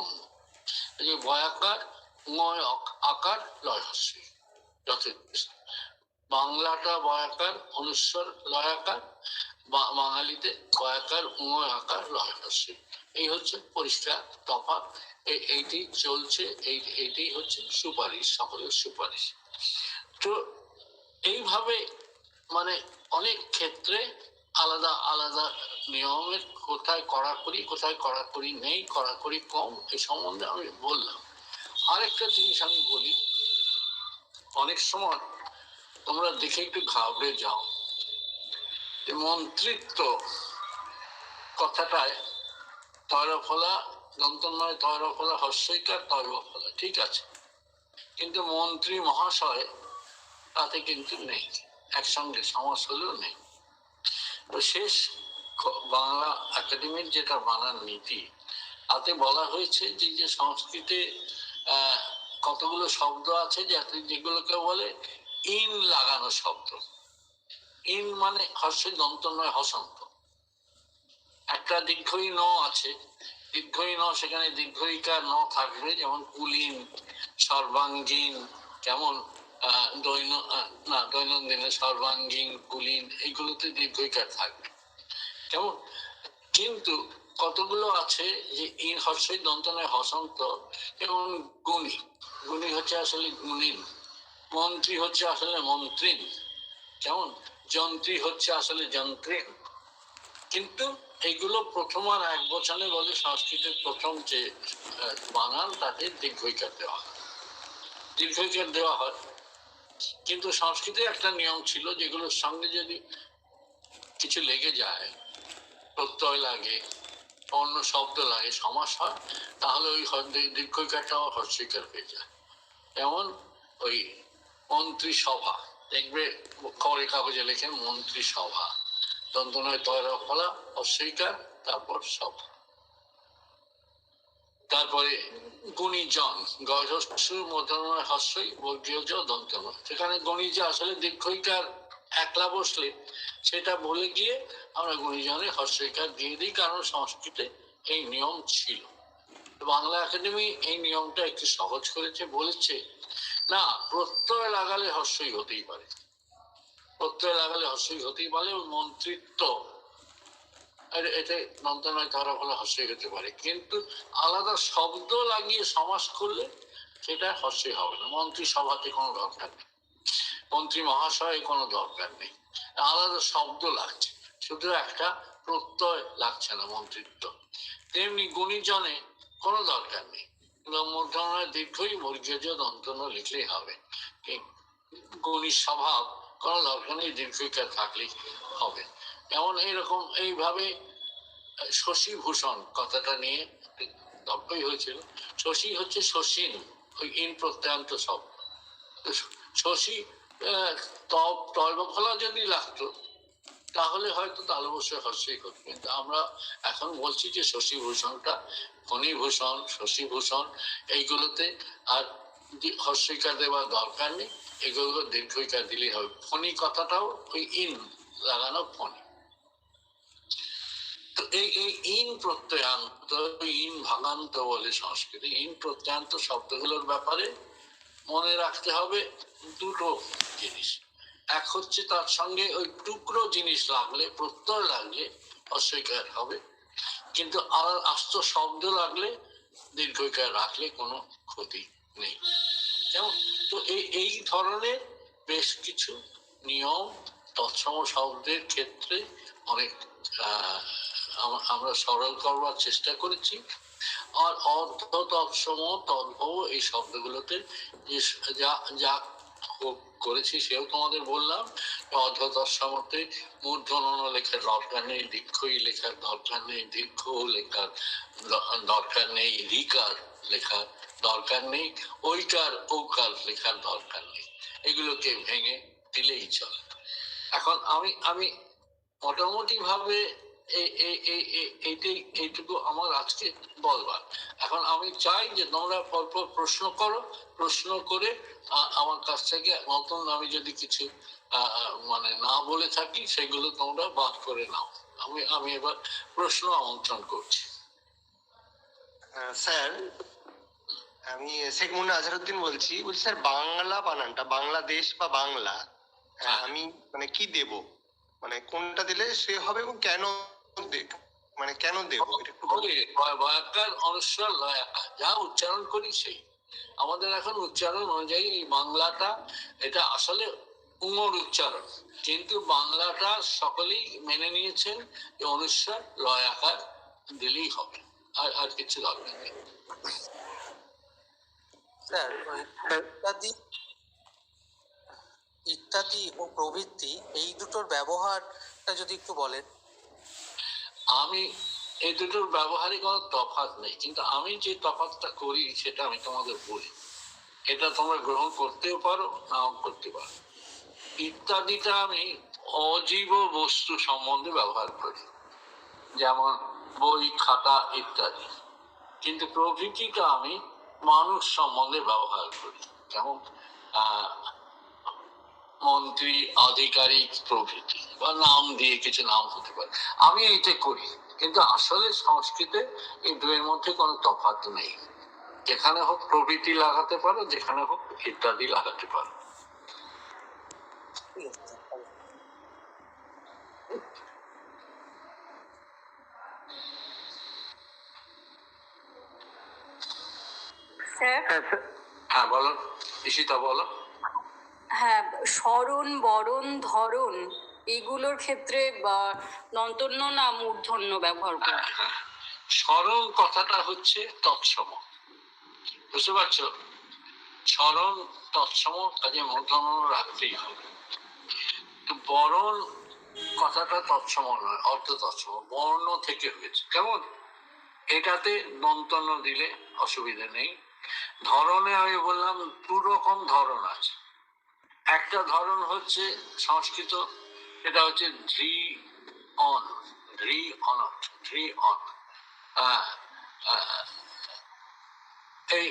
যে বয়াকার, আকার, লয় হস্যি যথেষ্ট। বাংলাটা বয়াকার, অনুস্বর লয়াকার, বাঙালিতে কয়াকার, আকার, লয় হস্যি। এই হচ্ছে পরিষ্কার তফাৎ। এইটি চলছে, এইটাই হচ্ছে সুপারিশ, সকলের সুপারিশ। তো এইভাবে মানে অনেক ক্ষেত্রে আলাদা আলাদা নিয়মের, কোথায় কড়াকড়ি, কোথায় কড়াকড়ি নেই, কড়াকড়ি কম, এই সম্বন্ধে আমি বললাম। আরেকটা জিনিস আমি বলি, অনেক সময় তোমরা দেখে একটু ঘাবড়ে যাও যে মন্ত্রিত্ব কথাটায় তৈরফলা, দন্তন্বয় তৈরফলা, হর্ষইকার, তৈরফলা, ঠিক আছে, কিন্তু মন্ত্রী মহাশয় তাতে কিন্তু নেই, একসঙ্গে সমাস হলেও নেই। তো শেষ বাংলা একাডেমির যেটা বানান নীতি, তাতে বলা হয়েছে যে সংস্কৃতে কতগুলো শব্দ আছে যেগুলোকে বলে ইন লাগানো শব্দ। ইন মানে হর্ষই দন্তন্বয় হসন্ত। একটা দীর্ঘই ন আছে, দীর্ঘই ন, সেখানে দীর্ঘইকার ন থাকবে, যেমন কুলীন, সর্বাঙ্গীন, কেমন দৈনন্দিনে সর্বাঙ্গীন, কুলীন, এইগুলোতে দীর্ঘইকার থাকবে, কেমন। কিন্তু কতগুলো আছে যে ইন হর্ষই দন্তন্বয় হসন্ত, যেমন গুণী, গুণী হচ্ছে আসলে গুণীন, মন্ত্রী হচ্ছে আসলে মন্ত্রীন, কেমন, যন্ত্রী হচ্ছে আসলে যন্ত্রীন। কিন্তু এইগুলো প্রথম আর এক বচনে বলে সংস্কৃতের প্রথম যে বানান, তাতে দীর্ঘইকার দেওয়া হয়, দীর্ঘইকার দেওয়া হয়। কিন্তু সংস্কৃতে একটা নিয়ম ছিল, যেগুলোর সঙ্গে যদি কিছু লেগে যায়, প্রত্যয় লাগে, অন্য শব্দ লাগে, সমাস হয়, তাহলে ওই দীর্ঘইকারটাও হর্ষইকার হয়ে যায়। যেমন ওই মন্ত্রিসভা, দেখবে খবরের কাগজে লেখে মন্ত্রিসভা, দন্তনয় তয়রা ফলা অস্বীকার, তারপর সভা, তারপরে গুণীজন গজস্বর মধ্যময় হস্যই বর্গীয় জ দন্তন। সেখানে গণিজে আসলে দীর্ঘইকার একলা বসলে সেটা বলে গিয়ে আমরা গুণীজনে হস্যইকার দিয়ে দিই, কারণ সংস্কৃতে এই নিয়ম ছিল। বাংলা একাডেমি এই নিয়মটা একটু সহজ করেছে, বলেছে না প্রত্যয় লাগালে হস্যই হতেই পারে, প্রত্যয় লাগালে হস্যই হতেই পারে, ওই মন্ত্রিত্ব এতে দন্তনয় তয়রা ফলা হস্যই হতে পারে, কিন্তু আলাদা শব্দ লাগিয়ে সমাস করলে সেটা হস্যই হবে না। মন্ত্রিসভাতে কোনো দরকার নেই, মন্ত্রী মহাশয় কোনো দরকার নেই, আলাদা শব্দ লাগছে, শুধু একটা প্রত্যয় লাগছে না মন্ত্রিত্ব। তেমনি গুণীজনে কোনো দরকার নেই, মূর্ধন্য দীর্ঘই বর্গীয় জ দন্তন লিখলেই হবে। গুণীর স্বভাব কোনো দরকার নেই, দীর্ঘইকার থাকলেই হবে। যেমন এইরকম এইভাবে শশীভূষণ কথাটা নিয়ে তর্কই হয়েছিল। শশী হচ্ছে শশীন, ওই ইন প্রত্যয়ান্ত শব্দ। শশী তর্বফলা যদি লাগতো তাহলে হয়তো তালবস্যই হস্যই হতো, কিন্তু আমরা এখন বলছি যে শশীভূষণটা ফণীভূষণ, শশীভূষণ এইগুলোতে আর হস্যইকার দেওয়ার দরকার নেই, এগুলো দীর্ঘইকার দিলেই হবে। ফণী কথাটাও ওই ইন লাগানো ফণী। তো এই ইন প্রত্যয়ান্ত, ইন ভাগান্ত বলে সংস্কৃতে, ইন প্রত্যয়ান্ত শব্দগুলোর ব্যাপারে মনে রাখতে হবে দুটো জিনিস। এক হচ্ছে তার সঙ্গে ওই টুকরো জিনিস লাগলে, প্রত্যয় লাগলে অস্বীকার হবে, কিন্তু আর আস্ত শব্দ লাগলে দীর্ঘইকার রাখলে কোনো ক্ষতি নেই। যেমন তো এই ধরনের বেশ কিছু নিয়ম তৎসম শব্দের ক্ষেত্রে অনেক আমরা সরল করবার চেষ্টা করেছি। আর অর্ধ তৎসম তদ্ভব এই শব্দগুলোতে যা যা করেছি সেও তোমাদের বললাম। অর্ধ তৎসমতে মূর্ধন্য লেখার দরকার নেই, দীর্ঘই লেখার দরকার নেই, দীর্ঘ লেখার দরকার নেই, রিকার লেখার দরকার নেই, ঐকার ঔকার লেখার দরকার নেই, এগুলোকে ভেঙে দিলেই চলে। এখন আমি মোটামুটি ভাবে এইটুকু আমার আজকে বলবার। এখন আমি চাই যে তোমরা পরপর প্রশ্ন করো, প্রশ্ন করে আমার কাছ থেকে নতুন আমি যদি কিছু মানে না বলে থাকি সেগুলো তোমরা বাদ করে নাও। আমি এবার প্রশ্ন আমন্ত্রণ করছি। স্যার, আমি শেখ মুন্না আজহারউদ্দিন বলছি স্যার, বাংলা বানানটা বাংলাদেশ বা বাংলা, আমি মানে কি দেব, মানে কোনটা দিলে সে হবে এবং কেন মানে কেন দেব? বয়াকার অনুস্বার লয়াকার যা উচ্চারণ করি সেই আমাদের এখন উচ্চারণ অনুযায়ী এই বাংলাটা, এটা আসলে উমর উচ্চারণ, কিন্তু বাংলাটা সকলেই মেনে নিয়েছেন যে অনুস্বার লয়াকার দিলেই হবে, আর কিছু দরকার নেই। স্যার, ইত্যাদি ও প্রবৃত্তি এই দুটোর ব্যবহারটা যদি একটু বলেন। আমি এই দুটোর ব্যবহারে কোনো তফাৎ নেই, কিন্তু আমি যে তফাৎটা করি সেটা আমি তোমাদের বলি, এটা তোমরা গ্রহণ করতেও পারো নাও করতে পারো। ইত্যাদিটা আমি অজীব বস্তু সম্বন্ধে ব্যবহার করি, যেমন বই, খাতা ইত্যাদি, কিন্তু প্রভৃতিটা আমি মানুষ সম্বন্ধে ব্যবহার করি, যেমন মন্ত্রী, আধিকারিক প্রভৃতি, বা নাম দিয়ে কিছু নাম হতে পারে, আমি এইটা করি। কিন্তু আসলে সংস্কৃতে এই দুয়ের মধ্যে কোনো তফাৎ নেই, যেখানে হোক প্রভৃতি লাগাতে পারো, যেখানে হোক ইত্যাদি লাগাতে পারো। হ্যাঁ বলো ঈশিতা, বলো। হ্যাঁ, স্মরণ, বরণ, ধরন এগুলোর ক্ষেত্রে দন্তন্য না মূর্ধন্য ব্যবহার করি। স্মরণ কথাটা হচ্ছে তৎসম, বুঝতে পারছো? স্মরণ তৎসম, কাজে মূর্ধন্য রাখতেই হবে। বরণ কথাটা তৎসম নয়, অর্ধ তৎসম, বর্ণ থেকে হয়েছে। কেমন? এটাতে দন্তন্য দিলে অসুবিধা নেই, ধরনে আমি বললাম দু রকম ধরন আছে। একটা ধরন হচ্ছে সংস্কৃত, এটা হচ্ছে ধৃ অন, ধৃ অনট, ধৃ অন। আহ, আহ, এই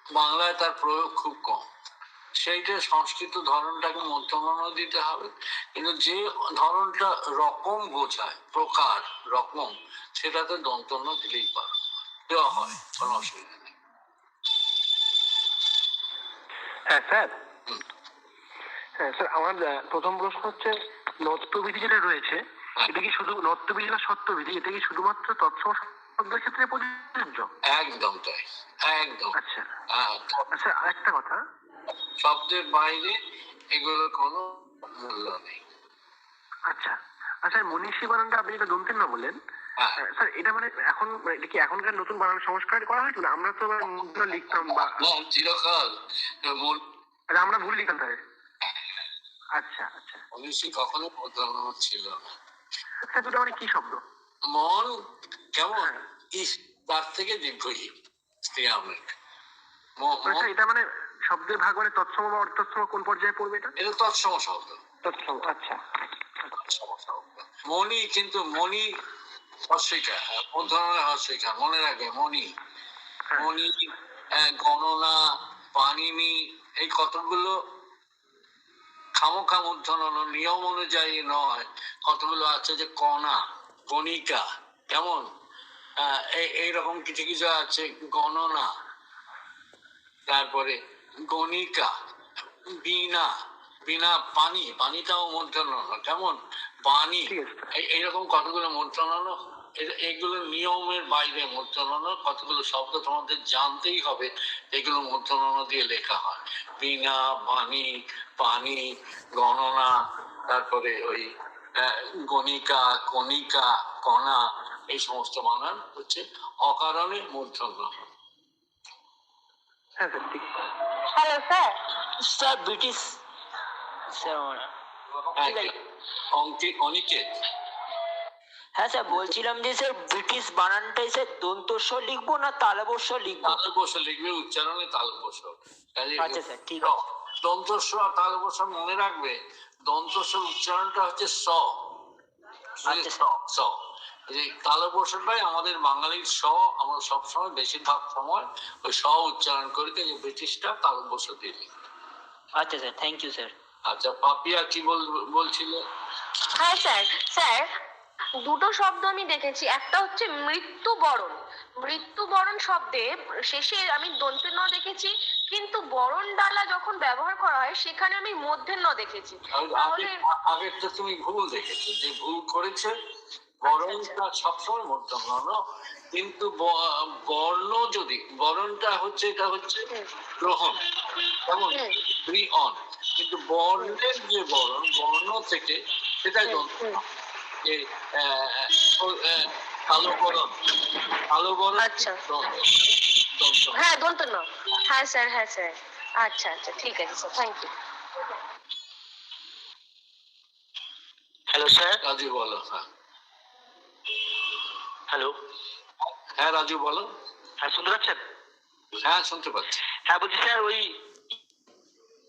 বাংলায় তার প্রয়োগ খুব কম। সেইটা সংস্কৃত ধরনটাকে মধ্যমা দিতে হবে, কিন্তু যে ধরনটা রকম বোঝায়, প্রকার, রকম, সেটাতে দন্তন্য দিলেই পারো, দেওয়া হয়, কোনো অসুবিধা নেই। হ্যাঁ স্যার। হুম। হ্যাঁ স্যার, আমার প্রথম প্রশ্ন হচ্ছে, নত্যবিধি যেটা রয়েছে, এটা কি শুধু নত্যবিধি বা সত্যবিধি, এটা কি শুধুমাত্র তৎসম শব্দের ক্ষেত্রে প্রযোজ্য? একদম তাই, একদম। আচ্ছা হ্যাঁ, আচ্ছা, আরেকটা কথা। শব্দের বাইরে এগুলোর কোনো মূল্য নেই। আচ্ছা আচ্ছা, মনীষী বানানটা আপনি যেটা দন্তের না বললেন, হ্যাঁ, স্যার এটা মানে এখন এটা কি এখনকার নতুন বানান সংস্কার করা হয়েছিল? আমরা তো আবার মুদ্রা লিখতাম বা চিরকাল আরে আমরা ভুল লিখতাম তাহলে। আচ্ছা আচ্ছা মনীষী কখনো প্রধান ছিল না। স্যার, দুটো মানে কি শব্দ? মন কেমন, হ্যাঁ। ইস, তার থেকে দীর্ঘই স্ত্রীয়ামের স্যার এটা মানে শব্দের ভাগ মানে তৎসম বা অর্থসম কোন পর্যায়ে পড়বে এটা? এটা তৎসম শব্দ। তৎসম, আচ্ছা। তৎসম শব্দ। মণি, কিন্তু মণি হস্যিকা, কোন ধরনের হস্যিকা মনে রাখবে, মণি, হ্যাঁ। মণি, গণনা, পানিনি, এই কতগুলো খামোখা মূর্ধন্য, নিয়ম অনুযায়ী নয়। কতগুলো আছে যে কণা, কণিকা, কেমন, এইরকম কিছু কিছু আছে, গণনা, তারপরে গণিকা, বীণা, বীণা, পানি, পানিটাও মূর্ধন্য, কেমন, বাণী, ঠিক আছে। এইরকম কতগুলো মূর্ধন্য। এগুলো নিয়মের বাইরে মূর্ধন্য, কতগুলো শব্দ তোমাদের জানতেই হবে, এগুলো মূর্ধন্য দিয়ে লেখা হয়। বীণা, বাণী, পানি, গণনা, তারপরে ওই গণিকা, কণিকা, কণা, এই সমস্ত বানান হচ্ছে অকারণে মূর্ধন্য। হ্যাঁ স্যার, ঠিক। Hello sir. Sir British sir Aniket, হ্যাঁ স্যার, বলছিলাম যে স্যার ব্রিটিশ বানানটাই স্যার দন্তস্ব লিখবো না তালবস্য লিখবো? তালবস্য লিখবে, উচ্চারণে তালবস্য। আচ্ছা স্যার, ঠিক আছে। দন্তস্ব আর তালবস্য মনে রাখবে, দন্তস্ব উচ্চারণটা হচ্ছে স, আচ্ছা স, স্যার। স। এই তালবস্যটাই আমাদের বাঙালির স, আমরা সবসময় বেশিরভাগ সময় ওই স উচ্চারণ করি, যে ব্রিটিশটা তালবস্য দিয়ে লিখি। আচ্ছা স্যার, থ্যাংক ইউ স্যার। আচ্ছা, পাপিয়া কি বলছিল? হ্যাঁ স্যার। স্যার, দুটো শব্দ আমি দেখেছি, একটা হচ্ছে মৃত্যুবরণ। মৃত্যুবরণ শব্দে শেষে আমি দন্তে ন দেখেছি, কিন্তু বরণ ডালা যখন ব্যবহার করা হয় সেখানে আমি মধ্যে ন দেখেছি। তাহলে আগেরটা তুমি ভুল দেখেছো, যে ভুল করেছে, বরণটা সবসময় মধ্যম, কিন্তু বর্ণ যদি, বরণটা হচ্ছে, এটা হচ্ছে গ্রহণ, কেমন, অন, কিন্তু বর্ণের যে বরণ, বর্ণ থেকে, সেটাই দন্ত, যে কালো বরণ, কালো বরণ, আচ্ছা। দন্ত। হ্যাঁ, দন্ত ন। হ্যাঁ স্যার, হ্যাঁ স্যার। আচ্ছা আচ্ছা, ঠিক আছে sir, thank you. Hello sir. Raju বলো। হ্যাঁ, হ্যালো। হ্যাঁ রাজু বলো। হ্যাঁ, শুনতে পাচ্ছেন? হ্যাঁ, শুনতে পাচ্ছি। হ্যাঁ, বলছি স্যার, ওই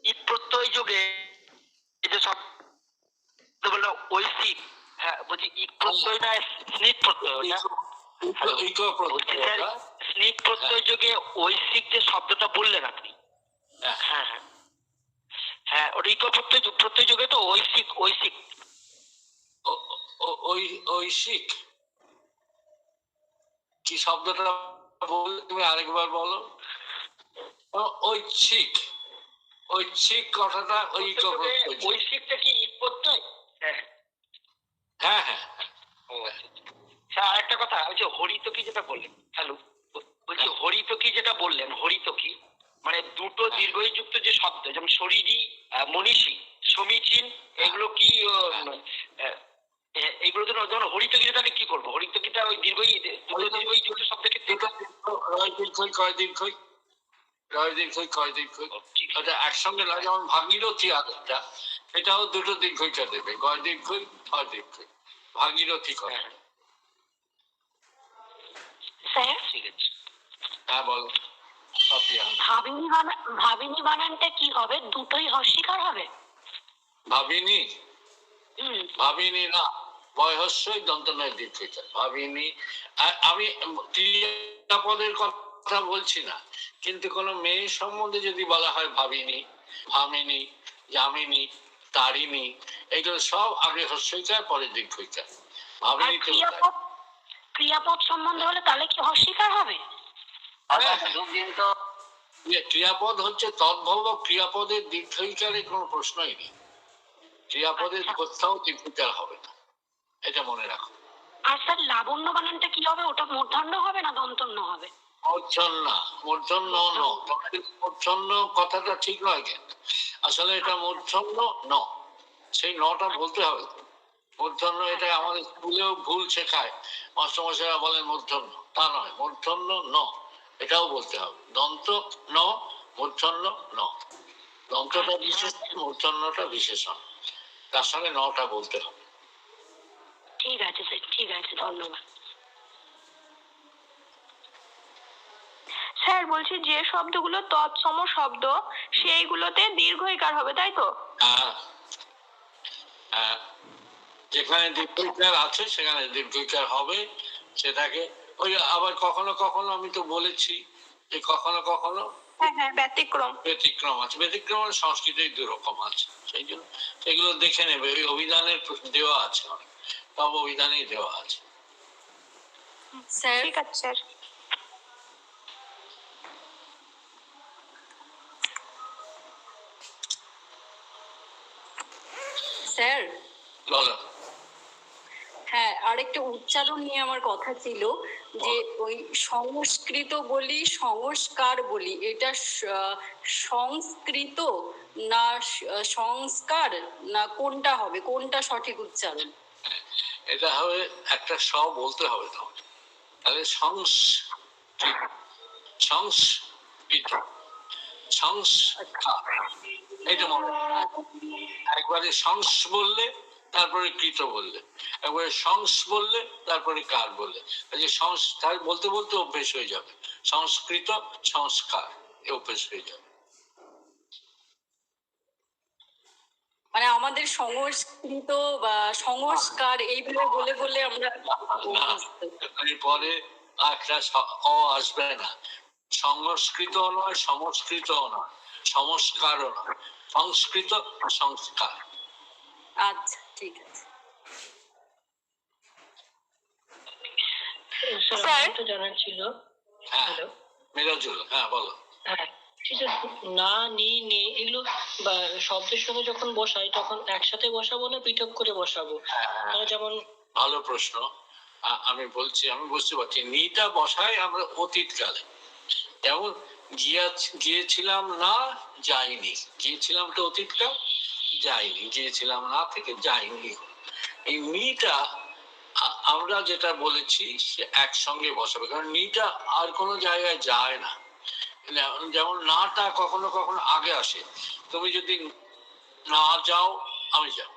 ঈদ প্রত্যয় যুগে এই যে সব বললো ঐশিক, হ্যাঁ বলছি ঈদ প্রত্যয় না স্নিক প্রত্যয়? বলছি স্যার, স্নিক প্রত্যয় যুগে ঐশিক যে শব্দটা বললেন আপনি, হ্যাঁ হ্যাঁ হ্যাঁ, ওটা ইকো প্রত্যয় যুগে তো ঐশিক, ঐশিক, ঐশিক কি শব্দটা বললে তুমি আরেকবার বলো। ঐচ্ছিক, ঐচ্ছিক কথাটা ওই ঐশিকটা কি ঈদ প্রত্যয়? হ্যাঁ হ্যাঁ হ্যাঁ। স্যার, আরেকটা কথা, ওই যে হরিতকি যেটা বললেন, হ্যালো, বলছি হরিতকি যেটা বললেন, হরিতকি মানে দুটো দীর্ঘই যুক্ত যে শব্দ, যেমন শরীরী, মনীষী, সমীচীন, এগুলো কি এইগুলো যেমন হরিতকি, তাহলে কি করবো? হরিতকিটা ওই দীর্ঘই, দুটো দীর্ঘই যুক্ত শব্দকে রয় দীর্ঘই, কয় দীর্ঘই, রয় দীর্ঘই, কয় দীর্ঘই, ওটা একসঙ্গে লাগে। যেমন ভাগীরথী আরেকটা, এটাও দুটো দীর্ঘইটা দেবে, গয় দীর্ঘই, কয় দীর্ঘই, ভাগীরথী করে। স্যার ঠিক আছে। হ্যাঁ বলো সাথিয়া। ভাবিনী বানানটা কি হবে? দুটোই হস্যিকার হবে? ভাবিনি, হুম। ভাবিনি না, বয়স্যই দন্তনয় দীর্ঘিকার ভাবিনি। আমি ক্রিয়াপদের কথা বলছি না, কিন্তু কোন মেয়ে সম্বন্ধে যদি বলা হয় ভাবিনি, ভামিনী, যামিনী, তারিণী, এগুলো সব আগে হস্যইকার পরে দীর্ঘইকার। আর ভাবিনি তো ক্রিয়াপদ সম্বন্ধে হলে তাহলে কি হস্যিকার হবে? ক্রিয়াপদ হচ্ছে তদ্ভব, ক্রিয়াপদের দীর্ঘইকারে কোনো প্রশ্নই নেই। ক্রিয়াপদের কোথাও দীর্ঘইকার হবে না, এটা মনে রাখো। আর স্যার লাবণ্য বানানটা কি হবে? ওটা মূর্ধন্য হবে না দন্তন্য হবে? মূর্ধন্য, মূর্ধন্য ন, মূর্ধন্য কথাটা ঠিক নয় কিন্তু আসলে এটা মূর্ধন্য ন, সেই নটা বলতে হবে। মূর্ধন্য এটা আমাদের স্কুলেও ভুল শেখায়, মাস্টারমশাইরা বলেন মূর্ধন্য, তা নয়, মূর্ধন্য ন, এটাও বলতে হবে। দন্ত ন, মূর্ধন্য ন, দন্তটা বিশেষ, মূর্ধন্যটা বিশেষণ, তার সঙ্গে নটা বলতে হবে। ঠিক আছে স্যার, ঠিক আছে, ধন্যবাদ। স্যার বলছি যে শব্দগুলো তৎসম শব্দ সেইগুলোতে দীর্ঘইকার হবে, তাই তো? হ্যাঁ হ্যাঁ, যেখানে দীর্ঘইকার আছে সেখানে দীর্ঘইকার হবে। সেটাকে ওই আবার কখনো কখনো আমি তো বলেছি যে কখনো কখনো হ্যাঁ, ব্যতিক্রম। ব্যতিক্রম আছে। ব্যতিক্রমের সংস্কৃতি দু রকম আছে, সেই জন্য সেগুলো দেখে নেবে। ওই অভিধানের দেওয়া আছে, অনেক সব অভিধানেই দেওয়া আছে। স্যার, ঠিক আছে স্যার। স্যার, বলো। হ্যাঁ, আরেকটা উচ্চারণ নিয়ে আমার কথা ছিল যে ওই সংস্কৃত বলি সংস্কার বলি, এটা সংস্কৃত না সংস্কার না কোনটা হবে, কোনটা সঠিক উচ্চারণ? এটা হবে একটা স বলতে হবে তোমাকে, তাহলে সংস্কৃত, সংস্কার, এটা মনে রাখো। একবারে সংস বললে তারপরে কৃত বললে, একবারে সংস বললে তারপরে কার বললে, যে সংস্কার বলতে বলতে অভ্যেস হয়ে যাবে। সংস্কৃত, সংস্কার, এ অভ্যেস হয়ে যাবে। মানে আমাদের সংস্কৃত বা সংস্কার এইভাবে বলে বলে আমরা পরে একটা আসবে না। সংস্কৃত নয়, সংস্কৃত নয়, সংস্কারও নয়, সংস্কৃত, সংস্কার। আচ্ছা, ঠিক আছে। স্যার জানার ছিল। হ্যাঁ হ্যালো। মেরাজুল, হ্যাঁ বলো। হ্যাঁ, না নি নে এগুলো বা শব্দের সঙ্গে যখন বসাই তখন একসাথে বসাবো না পৃথক করে বসাবো? যেমন ভালো প্রশ্ন, আমি বলছি, আমি বুঝতে পারছি। নিটা বসাই আমরা অতীতকালে, যেমন গিয়েছিলাম না, যাইনি। গিয়েছিলাম তো অতীতকাল, যাইনি, গিয়েছিলাম না থেকে যাইনি। এই নিটা আমরা যেটা বলেছি সে একসঙ্গে বসাবে, কারণ নিটা আর কোনো জায়গায় যায় না। যেমন নাটা কখনো কখনো আগে আসে, তুমি যদি না যাও আমি যাও,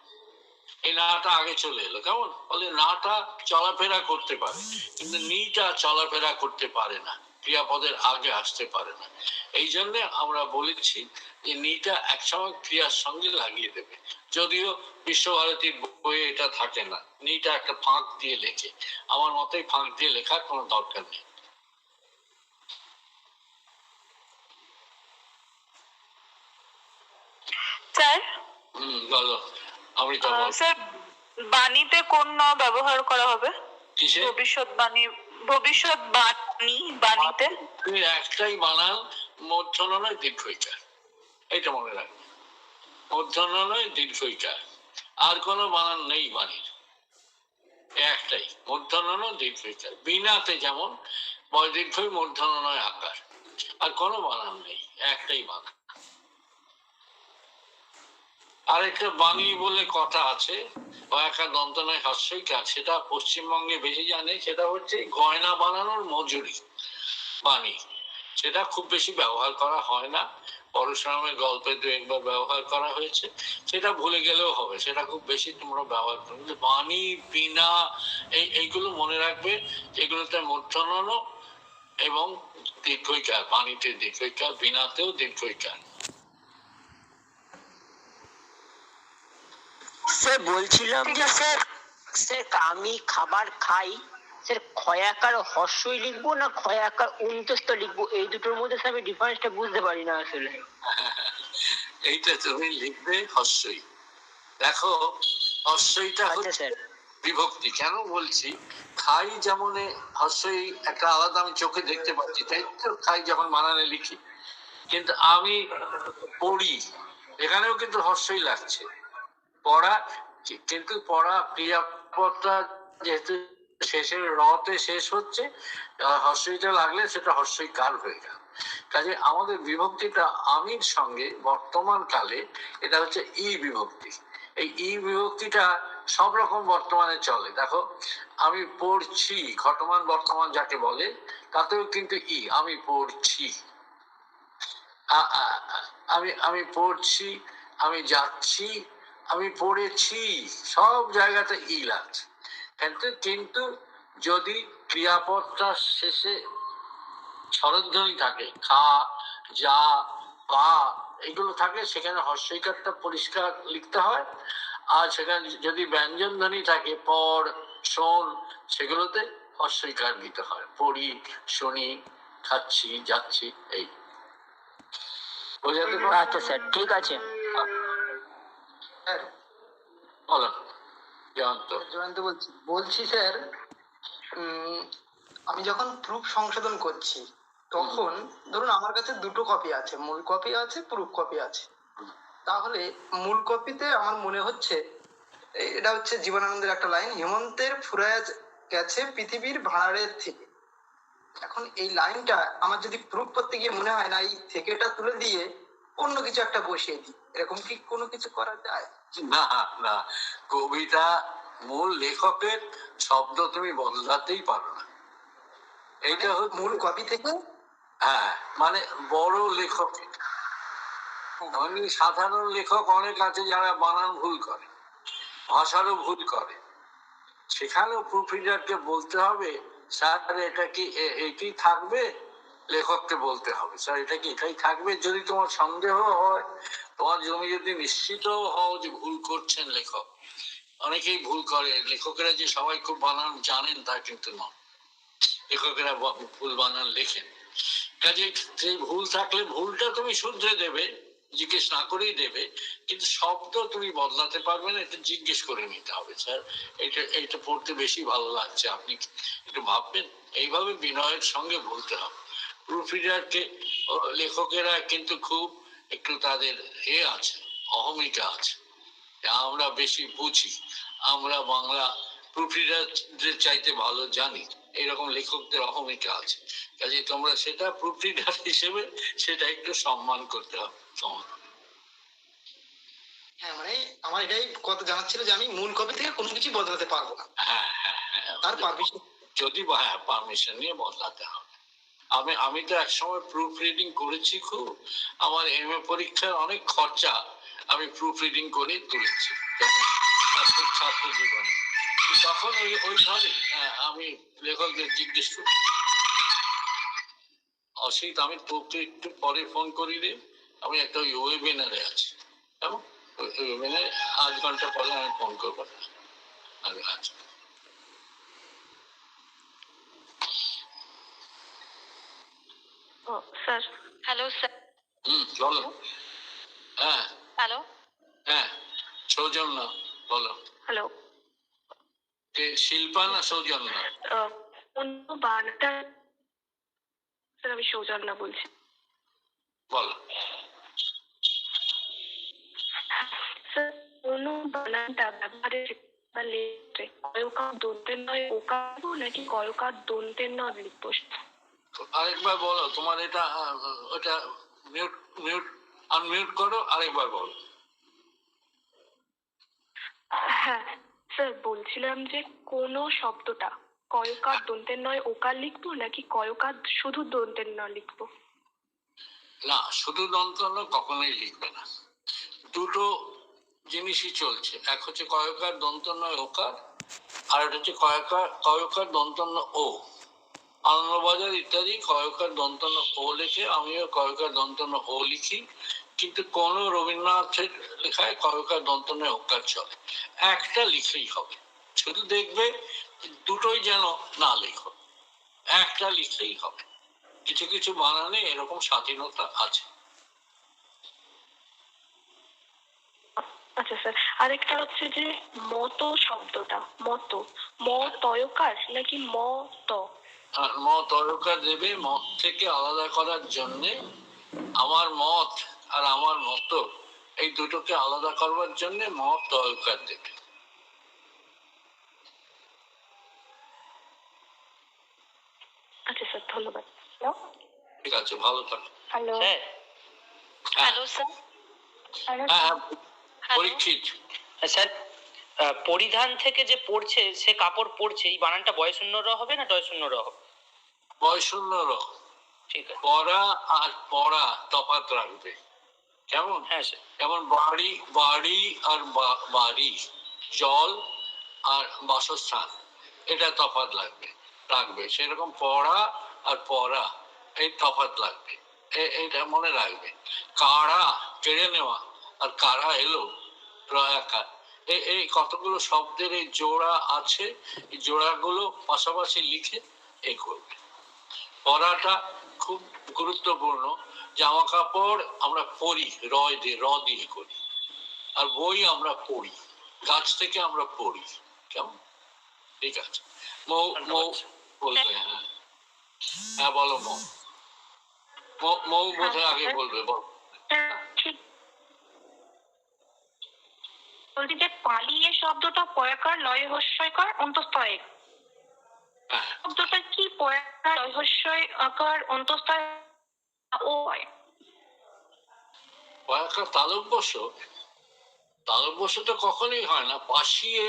এই নাটা আগে চলে এলো, কেমন বলে নাটা চলাফেরা করতে পারে, কিন্তু নিটা চলাফেরা করতে পারে না, ক্রিয়াপদের আগে আসতে পারে না। এই জন্য আমরা বলেছি যে নিটা একসময় ক্রিয়ার সঙ্গে লাগিয়ে দেবে। যদিও বিশ্বভারতীর বইয়ে এটা থাকে না, নিটা একটা ফাঁক দিয়ে লেখে। আমার মতে ফাঁক দিয়ে লেখার কোনো দরকার নেই। স্যার, বলো। আমি তো স্যার বাণীতে কোন ন ব্যবহার করা হবে? কিসে? ভবিষ্যৎবাণী, ভবিষ্যৎবাণী বাণীতে একটাই বানান, মূর্ধন্য নয় দীর্ঘইকার, এটা মনে রাখবে। মূর্ধন্য নয় দীর্ঘইকার, আর কোনো বানান নেই বাণীর, একটাই মূর্ধন্য নয় দীর্ঘইকার। বিনাতে যেমন বয় দীর্ঘই মূর্ধন্য নয় আকার, আর কোনো বানান নেই, একটাই বানান। আরেকটা বাণী বলে কথা আছে, একটা দন্ত নয় হস্যইকার, সেটা পশ্চিমবঙ্গে বেশি জানে, সেটা হচ্ছে গয়না বানানোর মজুরি বাণী। সেটা খুব বেশি ব্যবহার করা হয় না, পরশুরামের গল্পে দু একবার ব্যবহার করা হয়েছে, সেটা ভুলে গেলেও হবে, সেটা খুব বেশি তোমরা ব্যবহার করো। বাণী, বিনা, এইগুলো মনে রাখবে, এগুলোতে মূর্ধন্য এবং দীর্ঘইকার, পানিতে দীর্ঘইকার, বিনাতেও দীর্ঘইকার। স্যার বলছিলাম যে স্যার স্যার আমি খাবার খাই স্যার ক্ষয়াকার হর্ষই লিখবো না ক্ষয়াকার অন্তস্থ লিখবো, এই দুটোর মধ্যে স্যার আমি ডিফারেন্সটা বুঝতে পারি না আসলে। এইটা তুমি লিখবে হর্ষই। দেখো হর্ষইটা আচ্ছা হচ্ছে স্যার। বিভক্তি। কেন বলছি, খাই যেমন হর্ষই একটা আলাদা, আমি চোখে দেখতে পাচ্ছি, তাই তো খাই যখন বানানে লিখি। কিন্তু আমি পড়ি, এখানেও কিন্তু হর্ষই লাগছে। পড়া, কিন্তু পড়া ক্রিয়াপদটা যেহেতু শেষের রতে শেষ হচ্ছে, হর্ষইটা লাগলে সেটা হর্ষইকার হয়ে গেল। কাজে আমাদের বিভক্তিটা আমির সঙ্গে বর্তমান কালে এটা হচ্ছে ই বিভক্তি। এই ই বিভক্তিটা সব রকম বর্তমানে চলে। দেখো আমি পড়ছি, ঘটমান বর্তমান যাকে বলে, তাতেও কিন্তু ই, আমি পড়ছি, আমি পড়ছি, আমি যাচ্ছি, আমি পড়েছি, সব জায়গাতে ই লাগছে। কিন্তু যদি ক্রিয়াপদটা শেষে স্বরধ্বনি থাকে, খা, যা, পা, এগুলো থাকে, সেখানে হর্ষইকারটা পরিষ্কার লিখতে হয়। আর সেখানে যদি ব্যঞ্জন ধ্বনি থাকে, পড়, শোন, সেগুলোতে হর্ষইকার দিতে হয়। পড়ি, শুনি, খাচ্ছি, যাচ্ছি, এই বোঝাতে পারছি? আচ্ছা স্যার ঠিক আছে। স্যার বলো জয়ন্ত। জয়ন্ত বলছি স্যার, আমি যখন প্রুফ সংশোধন করছি তখন ধরুন আমার কাছে দুটো কপি আছে, মূল কপি আছে, প্রুফ কপি আছে। তাহলে মূল কপিতে আমার মনে হচ্ছে এটা হচ্ছে জীবনানন্দের একটা লাইন, হেমন্তের ফুরায় গেছে পৃথিবীর ভাঁড়ারের থেকে। এখন এই লাইনটা আমার যদি প্রুফ করতে গিয়ে মনে হয় না, এই থেকেটা তুলে দিয়ে অন্য কিছু একটা বসিয়ে দিই, এরকম কি কোনো কিছু করা যায়? না না, কবিতা মূল লেখকের শব্দ তুমি বদলাতেই পারো না। এইটা হচ্ছে মূল কপি থেকে। হ্যাঁ, মানে বড় লেখক, সাধারণ লেখক অনেক আছে যারা বানান ভুল করে, ভাষারও ভুল করে। সেখানেও প্রুফ রিডারকে বলতে হবে, স্যার এটা কি এটি থাকবে, লেখককে বলতে হবে স্যার এটা কি এটাই থাকবে। যদি তোমার সন্দেহ হয়, তোমার জমি যদি নিশ্চিত হও যে ভুল করছেন লেখক, অনেকেই ভুল করে, লেখকেরা যে সবাই খুব বানান জানেন তা কিন্তু নয়, লেখকেরা ভুল বানান লেখেন। কাজে সেই ভুল থাকলে ভুলটা তুমি শুধরে দেবে, জিজ্ঞেস না করেই দেবে, কিন্তু শব্দ তুমি বদলাতে পারবে না, এটা জিজ্ঞেস করে নিতে হবে। স্যার এটা পড়তে বেশি ভালো লাগছে, আপনি একটু ভাববেন, এইভাবে বিনয়ের সঙ্গে বলতে হবে। প্রুফ রিডারকে, লেখকেরা কিন্তু খুব একটু তাদের আছে, অহমিকা আছে, আমরা বেশি বুঝি, আমরা বাংলা প্রুফ রিডারদের চাইতে ভালো জানি, এরকম লেখকদের অহমিকা আছে। কাজে তোমরা সেটা প্রুফ রিডার হিসেবে সেটা একটু সম্মান করতে হবে তোমার। হ্যাঁ, মানে আমার এটাই কথা জানার ছিল যে আমি মূল কপি থেকে কোনো কিছু বদলাতে পারবো না। হ্যাঁ হ্যাঁ হ্যাঁ, তার পারমিশন, যদি হ্যাঁ পারমিশন নিয়ে বদলাতে হবে। আমি তো একসময় প্রুফ রিডিং করেছি খুব, আমার এমএ পরীক্ষার অনেক খরচা আমি প্রুফ রিডিং করে তুলেছি ছাত্র জীবনে। তখন ওইভাবে আমি লেখকদের জিজ্ঞেস করি, অসিত আমি তোকে একটু পরে ফোন করি রে, আমি একটা ওয়েবিনারে আছি, কেমন ওয়েবিনারে 8 ঘন্টা পরে আমি ফোন করবো। আচ্ছা স্যার, হ্যালো স্যার। বলো। হ্যাঁ হ্যালো। হ্যাঁ, সৌজন্য বলো। হ্যালো। শিল্পা না সৌজন্য? অন্য বার্তা। স্যার আমি সৌজন্য বলছি। বলো। স্যার অন্য বানানটা ব্যবহারের কয়কার দন্তের নয় ওকার নাকি কয়কার দন্তের নয় লিখবো? আরেকবার বলো, তোমার এটা ওটা আনমিউট করো, আরেকবার বলো। হ্যাঁ স্যার, বলছিলাম যে কোন শব্দটা কয়কার দন্তের নয় ওকার লিখবো নাকি কয়কার শুধু দন্তের নয় লিখবো? না, শুধু দন্ত কখনোই লিখবে না, দুটো জিনিসই চলছে। এক হচ্ছে কয়কার দন্ত নয় ওকার, আর একটা হচ্ছে কয়কার দন্ত ও। আনন্দবাজার ইত্যাদি কয়কার দন্তন্য ও লেখে, আমিও কয়কার দন্তন্য ও লিখি, কিন্তু কোন রবীন্দ্রনাথের লেখায় কয়কার দন্তন্য ওকার চলে, একটা লিখলেই হবে। শুধু দেখবে দুটোই যেন না লেখো, একটা লিখলেই হবে। কিছু কিছু বানানে এরকম স্বাধীনতা আছে। আচ্ছা স্যার, আরেকটা হচ্ছে যে মত শব্দটা, মত ম তয়কার নাকি ম ত? আর মত অলঙ্কার দেবে মত থেকে আলাদা করার জন্যে, আমার মত আর আমার মত এই দুটোকে আলাদা করবার জন্য মত অলঙ্কার দেবে। আচ্ছা স্যার, ধন্যবাদ। ঠিক আছে, ভালো থাকো। Hello sir hello sir. হ্যাঁ, পরীক্ষিত। স্যার পরিধান থেকে যে পড়ছে, সে কাপড় পরছে, এই বানানটা বয়শূন্য র হবে না ডয়শূন্য র হবে? বয়শূন্য র। ঠিক আছে। পড়া আর পড়া তফাৎ রাখবে, কেমন? হ্যাঁ স্যার। যেমন বাড়ি, বাড়ি আর বাড়ি, জল আর বাসস্থান, এটা তফাৎ রাখবে। সেরকম পড়া আর পড়া এই তফাৎ লাগবে, এইটা মনে রাখবে। কারা কেড়ে নেওয়া আর কারা এলো প্রয়াকার, এই কতগুলো শব্দের এই জোড়া আছে, এই জোড়াগুলো পাশাপাশি লিখে এই করবে। পড়াটা খুব গুরুত্বপূর্ণ। জামা কাপড় আমরা পরি র দিয়ে করি, আর বই আমরা পড়ি, গাছ থেকে আমরা পড়ি, কেমন? ঠিক আছে, মৌ বলবে। হ্যাঁ হ্যাঁ, বলো মৌ। মৌ বোধহয় আগে বলবে, বল। বলছি যে পালিয়ে শব্দটা পয়াকার লয় হস্যইকার অন্তঃস্থয়, শব্দটা কি পয়াকার লয় হস্যই আকার অন্তঃস্থয় ও হয়? পয়াকার তালব্যস্য তো কখনোই হয় না। পাশিয়ে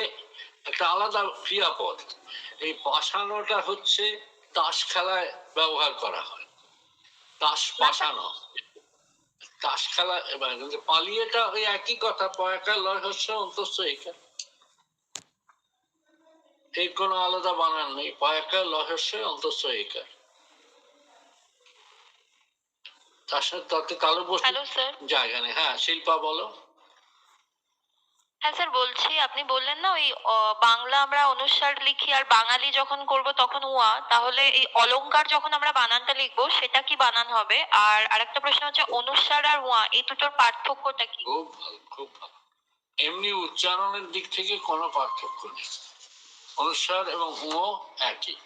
একটা আলাদা ক্রিয়াপদ। এই পাশানোটা হচ্ছে তাস খেলায় ব্যবহার করা হয়, তাস পাশানো, তাস খেলা। এবার পালিয়েটা ওই একই কথা, পয়াকার লয় হস্য অন্তঃস্থ এইকার, এই কোনো আলাদা বানান নেই। পয়াকার লয় হস্য অন্তঃস্থ এইকার, তার সাথে তাতে তালব্যস্য জায়গা নেই। হ্যাঁ শিল্পা বলো। হ্যাঁ স্যার, বলছি আপনি বললেন না ওই বাংলা আমরা অনুস্বার লিখি আর বাঙালি যখন করব তখন উয়া, তাহলে এই অলংকার যখন আমরা বানানটা লিখবো সেটা কি বানান হবে? আর আরেকটা প্রশ্ন হচ্ছে অনুস্বার আর উয়া এই দুটোর পার্থক্যটা কি? খুব ভালো, খুব ভালো। এমনি উচ্চারণের দিক থেকে কোনো পার্থক্য নেই, অনুস্বার এবং ও একই।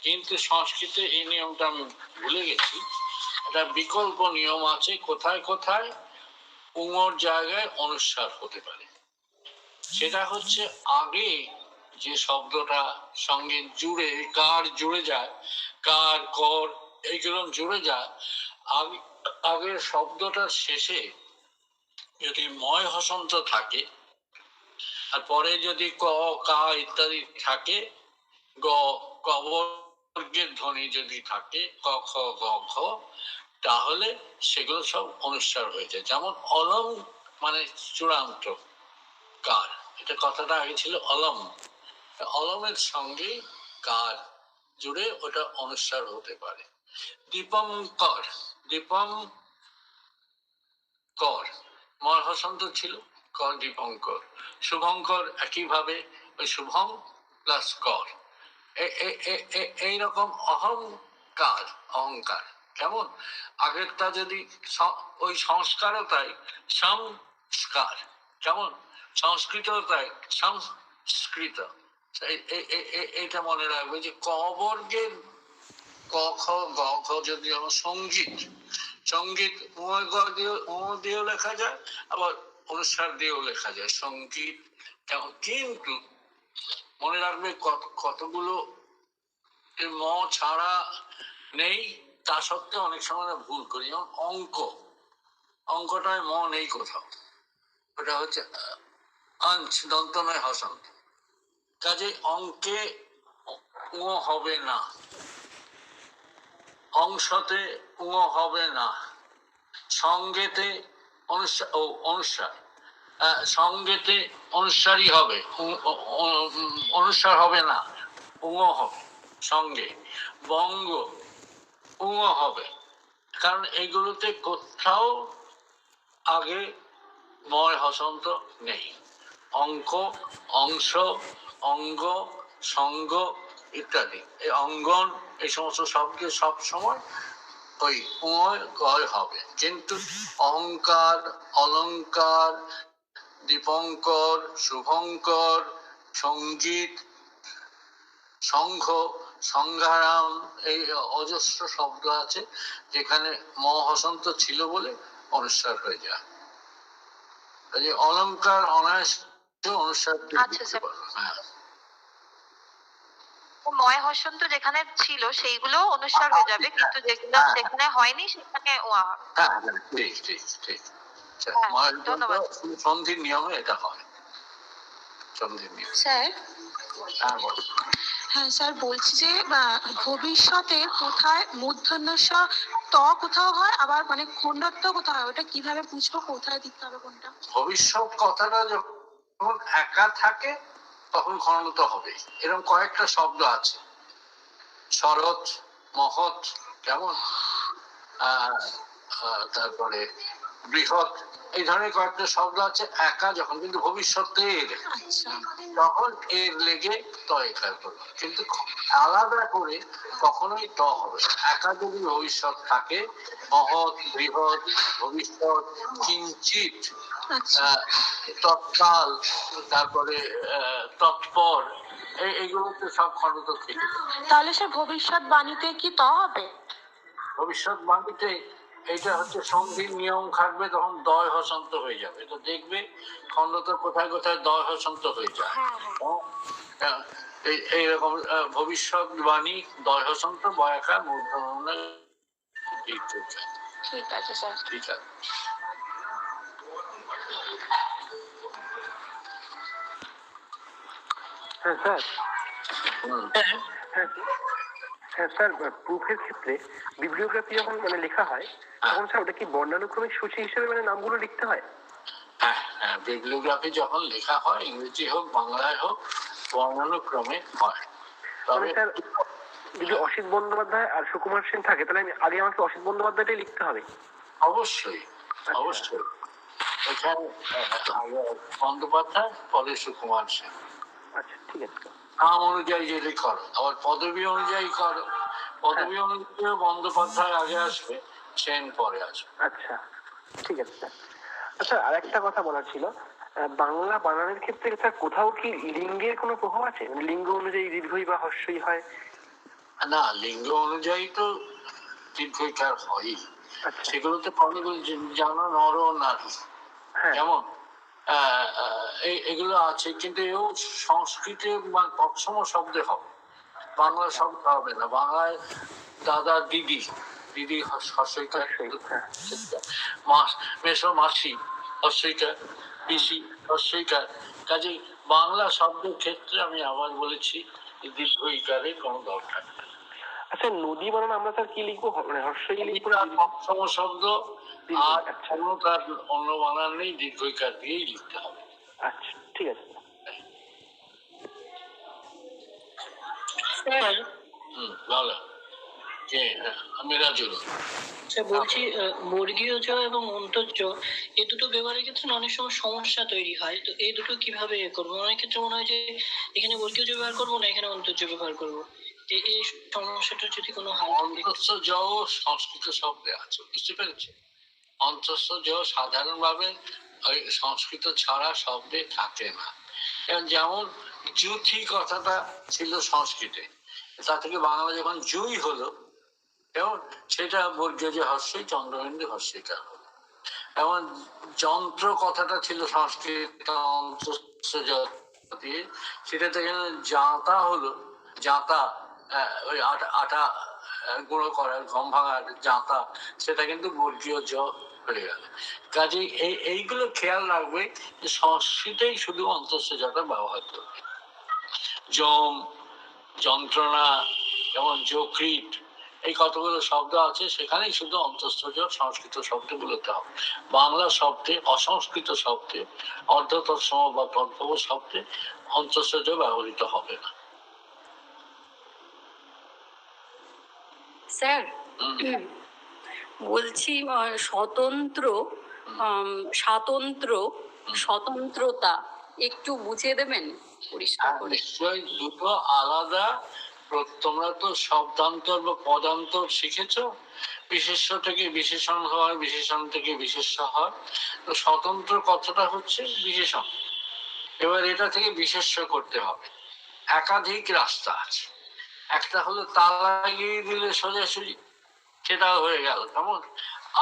কিন্তু সংস্কৃতে এই নিয়মটা আমি ভুলে গেছি, একটা বিকল্প নিয়ম আছে। কোথায় কোথায় উঙর জায়গায় অনুস্বার হতে পারে, সেটা হচ্ছে আগে যে শব্দটা সঙ্গে জুড়ে, কার জুড়ে যায়, কার কর এইগুলো জুড়ে যায়, আগের শব্দটার শেষে যদি ময় হসন্ত থাকে আর পরে যদি ক কা ইত্যাদি থাকে, গ কবর্গের ধ্বনি যদি থাকে, ক খ গ ঘ, তাহলে সেগুলো সব অনুস্বার হয়ে যায়। যেমন অলম মানে চূড়ান্ত কার, এটা কথাটা আগে ছিল অলম, অলমের সঙ্গে কার জুড়ে ওটা অনুস্বার হতে পারে। দীপঙ্কর, দীপম কর, মর হসন্ত ছিল, কর দীপঙ্কর। শুভঙ্কর একইভাবে ওই শুভম প্লাস কর, এইরকম অহংকার, অহংকার কেমন? আগেরটা যদি ওই সংস্কারও তাই, সংস্কার কেমন? সংস্কৃত তাই সংস্কৃত। এইটা মনে রাখবে যে ক বর্গের ক খ গ ঘ যদি আমার সঙ্গীত, সঙ্গীত দিয়েও লেখা যায়, আবার অনুস্বার দিয়েও লেখা যায় সঙ্গীত, কিন্তু মনে রাখবে কতগুলো ম ছাড়া নেই, তা সত্ত্বেও অনেক সময় ভুল করি। যেমন অঙ্কটায় ম নেই কোথাও, ওটা হচ্ছে আঞ্চ দন্ত নয় হসন্ত, কাজে অঙ্কে ও হবে না, অংশতে ও হবে না, সঙ্গেতে অনুস্বার, সঙ্গেতে অনুস্বারই হবে, অনুস্বার হবে না, উঙ হবে। সঙ্গে বঙ্গ উঙ হবে, কারণ এগুলোতে কোথাও আগে ময় হসন্ত নেই। অঙ্ক, অংশ, অঙ্গ, সঙ্গ ইত্যাদি, এই অঙ্গন, এই সমস্ত শব্দে সব সময় ওই উময় গয় হবে, কিন্তু অহংকার, অলংকার, দীপঙ্কর, শুভঙ্কর, সঙ্গীত, সংঘ, সংঘারাম, এই অজস্র শব্দ আছে যেখানে ম হসন্ত ছিল বলে অনুস্বার হয়ে যায়। কাজে অলংকার অনায়াসে অনুস্বার দিয়ে আচ্ছা, দিতে স্যার। পারো। হ্যাঁ, ময় হসন্ত যেখানে ছিল সেইগুলো অনুস্বার হয়ে যাবে, কিন্তু যেগুলো সেখানে হয়নি সেখানে ওয়া হবে। হ্যাঁ, হ্যাঁ, ঠিক ঠিক ঠিক। আচ্ছা, হ্যাঁ, ময় হসন্ত ধন্যবাদ। সন্ধির নিয়মে এটা হয়, সন্ধির নিয়ম। স্যার, হ্যাঁ, বলো। হ্যাঁ স্যার, বলছি যে ভবিষ্যতে কোথায় মূর্ধন্য ষ ত কোথাও হয়, আবার মানে খণ্ডত্ব কোথাও হয়, ওটা কিভাবে বুঝবো, কোথায় দিতে হবে কোনটা? ভবিষ্যৎ কথাটা যখন একা থাকে তখন খণ্ডত হবে। এরকম কয়েকটা শব্দ আছে, শরৎ, মহৎ, কেমন, তারপরে বৃহৎ, এই ধরনের কয়েকটা শব্দ আছে একা যখন, কিন্তু ভবিষ্যতের তখন এর লেগে ত একার করবে, কিন্তু আলাদা করে কখনোই ত হবে না। একা যদি ভবিষ্যৎ থাকে, মহৎ, বৃহৎ, ভবিষ্যৎ, কিঞ্চিত, তৎকাল, তারপরে তৎপর, এইগুলোতে সব খণ্ডত থেকে যায়। তাহলে স্যার ভবিষ্যৎ বাণীতে কি ত হবে? ভবিষ্যৎ বাণীতে এইটা হচ্ছে সন্ধির নিয়ম থাকবে, তখন দয় হসন্ত হয়ে যাবে। তো দেখবে খণ্ডত কোথায় কোথায় দয় হসন্ত হয়ে যায়। এইরকম ভবিষ্যৎ বাণী দয় হসন্ত, বয়াকার, মূর্ধন্য, ঠিক আছে স্যার। ঠিক আছে। হ্যাঁ স্যার, হুম। হ্যাঁ স্যার, প্রুফের ক্ষেত্রে বিব্লিওগ্রাফি যখন মানে লেখা হয় তখন স্যার ওটা কি বর্ণানুক্রমিক সূচি হিসেবে মানে নামগুলো লিখতে হয়? হ্যাঁ হ্যাঁ, বিব্লিওগ্রাফি যখন লেখা হয়, ইংরেজি হোক বাংলায় হোক, বর্ণানুক্রমে হয়। মানে স্যার যদি অসিত বন্দ্যোপাধ্যায় আর সুকুমার সেন থাকে, তাহলে আমি আগে আমাকে অসিত বন্দ্যোপাধ্যায়টাই লিখতে হবে? অবশ্যই, অবশ্যই। এখানে বন্দ্যোপাধ্যায়, পরে সুকুমার সেন। আচ্ছা, ঠিক আছে। নাম অনুযায়ী যদি করো, আবার পদবী অনুযায়ী করো, পদবী অনুযায়ী বন্দ্যোপাধ্যায় আগে আসবে, সেন পরে আসবে। আচ্ছা, ঠিক আছে স্যার। আচ্ছা, আরেকটা কথা বলার ছিল, বাংলা বানানের ক্ষেত্রে স্যার কোথাও কি লিঙ্গের কোনো প্রভাব আছে? মানে লিঙ্গ অনুযায়ী দীর্ঘই বা হর্ষই হয়? না, লিঙ্গ অনুযায়ী তো দীর্ঘইকার হয়ই। সেগুলোতে পদগুলো জানো, নর ও নারী, যেমন এগুলো আছে, কিন্তু এও সংস্কৃতে বা তৎসম শব্দে হবে, বাংলা শব্দ হবে না। বাংলায় দাদা, দিদি, দিদি হর্ষইকার, মেসো, মাসি হর্ষইকার, পিসি হর্ষইকার। কাজেই বাংলা শব্দের ক্ষেত্রে আমি আবার বলেছি দীর্ঘইকারের কোনো দরকার নেই। আচ্ছা, নদী বানান আমরা স্যার কি লিখবো? মানে হর্ষই লিখবো? তৎসম শব্দ, আর কোনো তার অন্য বানান নেই, দীর্ঘইকার দিয়েই লিখতে হবে। আচ্ছা, ঠিক আছে। স্যার, ভালো। কে? মিরাজুল। স্যার বলছি, বর্গীয় জ এবং অন্তর্জ এই দুটো ব্যবহারের ক্ষেত্রে অনেক সময় সমস্যা তৈরি হয়, তো এই দুটো কিভাবে করবো? অনেক ক্ষেত্রে মনে হয় যে এখানে বর্গীয় জ ব্যবহার করবো না, এখানে অন্তর্জ ব্যবহার করবো। এই সমস্যাটা যদি কোনো হাল অন্তঃস্থ জ সংস্কৃত শব্দে আছে, বুঝতে পেরেছি। অন্তঃস্থ জ সাধারণভাবে ওই সংস্কৃত ছাড়া শব্দে থাকে না। যেমন জুথি কথাটা ছিল সংস্কৃতে, তা থেকে বাংলা যখন জুই হলো, যেমন সেটা বর্গীয় যে হর্ষই, চন্দ্রবিন্দু হর্ষিকার হলো। এমন যন্ত্র কথাটা ছিল সংস্কৃত অন্তঃস্থ জ দিয়ে, সেটা থেকে জাঁতা হলো, জাঁতা, ওই আটা গুঁড়ো করার, গম ভাঙার জাঁতা, সেটা কিন্তু বর্গীয় জ হয়ে গেল। কাজেই এইগুলো খেয়াল রাখবে যে সংস্কৃতেই শুধু অন্তঃস্থ জটা ব্যবহার করবে। জম, যন্ত্রণা, যেমন যকৃত, এই কতগুলো শব্দ আছে, সেখানেই শুধু অন্তঃস্থ জ সংস্কৃত শব্দগুলোতে হবে। বাংলা শব্দে, অসংস্কৃত শব্দে, অর্ধ তৎসম বা তদ্ভব শব্দে অন্তঃস্থ জ ব্যবহৃত হবে না। স্যার বলছি স্বতন্ত্র স্বাতন্ত্র স্বতন্ত্রতা একটু বুঝিয়ে দেবেন পরিষ্কার করে? নিশ্চয়ই দুটো আলাদা। তোমরা তো শব্দান্তর বা পদান্তর শিখেছো, বিশেষ্য থেকে বিশেষণ হয়, বিশেষণ থেকে বিশেষ্য হয়। তো স্বতন্ত্র কথাটা হচ্ছে বিশেষণ, এবার এটা থেকে বিশেষ্য করতে হবে। একাধিক রাস্তা আছে, একটা হলো তালা লাগিয়ে দিলে সোজাসুজি, সেটাও হয়ে গেল কেমন।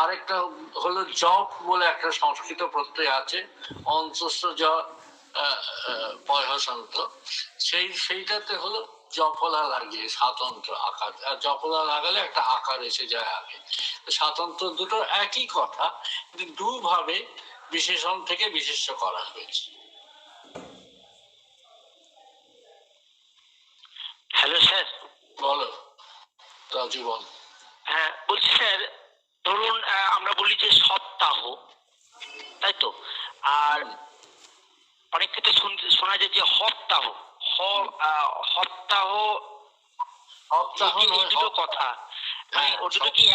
আরেকটা হলো জপ বলে একটা সংস্কৃত প্রত্যয় আছে, অন্তস্থ জ পয়সন্ত, সেইটাতে হলো জফলা লাগিয়ে স্বাতন্ত্র আকার, আর জফলা লাগালে একটা আকার এসে যায় আগে। স্বাতন্ত্র দুটো একই কথা, কিন্তু দুভাবে বিশেষণ থেকে বিশেষ্য করা হয়েছে। Hello sir. বলো রাজু, বল। হ্যাঁ বলছি স্যার, ধরুন আমরা বলি যে সপ্তাহ, তাই তো, আর অনেক ক্ষেত্রে শোনা যায় যে সপ্তাহ, সপ্তাহ এই দুটো কথা, মানে ও দুটো কি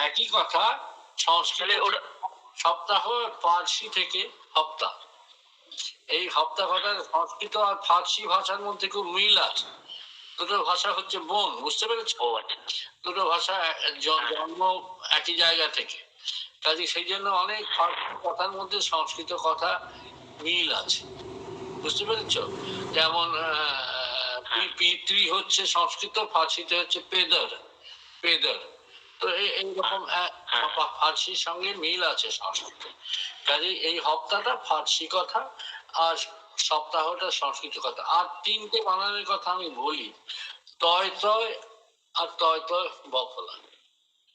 একই কথা? সংস্কৃত সপ্তাহ ফার্সি থেকে হপ্তা, এই হপ্তা কথার সংস্কৃত আর ফার্সি ভাষার মধ্যে খুব মিল আছে। দুটো ভাষা হচ্ছে বোন, বুঝতে পেরেছো? দুটো ভাষা জন্ম একই জায়গা থেকে, কাজে সেই জন্য অনেক ফার্সি কথার মধ্যে সংস্কৃত কথা মিল আছে, বুঝতে পেরেছ? যেমন পিতৃ হচ্ছে সংস্কৃত, ফার্সিতে হচ্ছে পেদার, পেদার। তো এইরকম ফার্সির সঙ্গে মিল আছে সংস্কৃত। কাজে এই হপ্তাটা ফার্সি কথা, আর সপ্তাহটা সংস্কৃত কথা। আর তিনটে বানানের কথা আমি বলি, তয় তয় আর তয় তয় বফলা,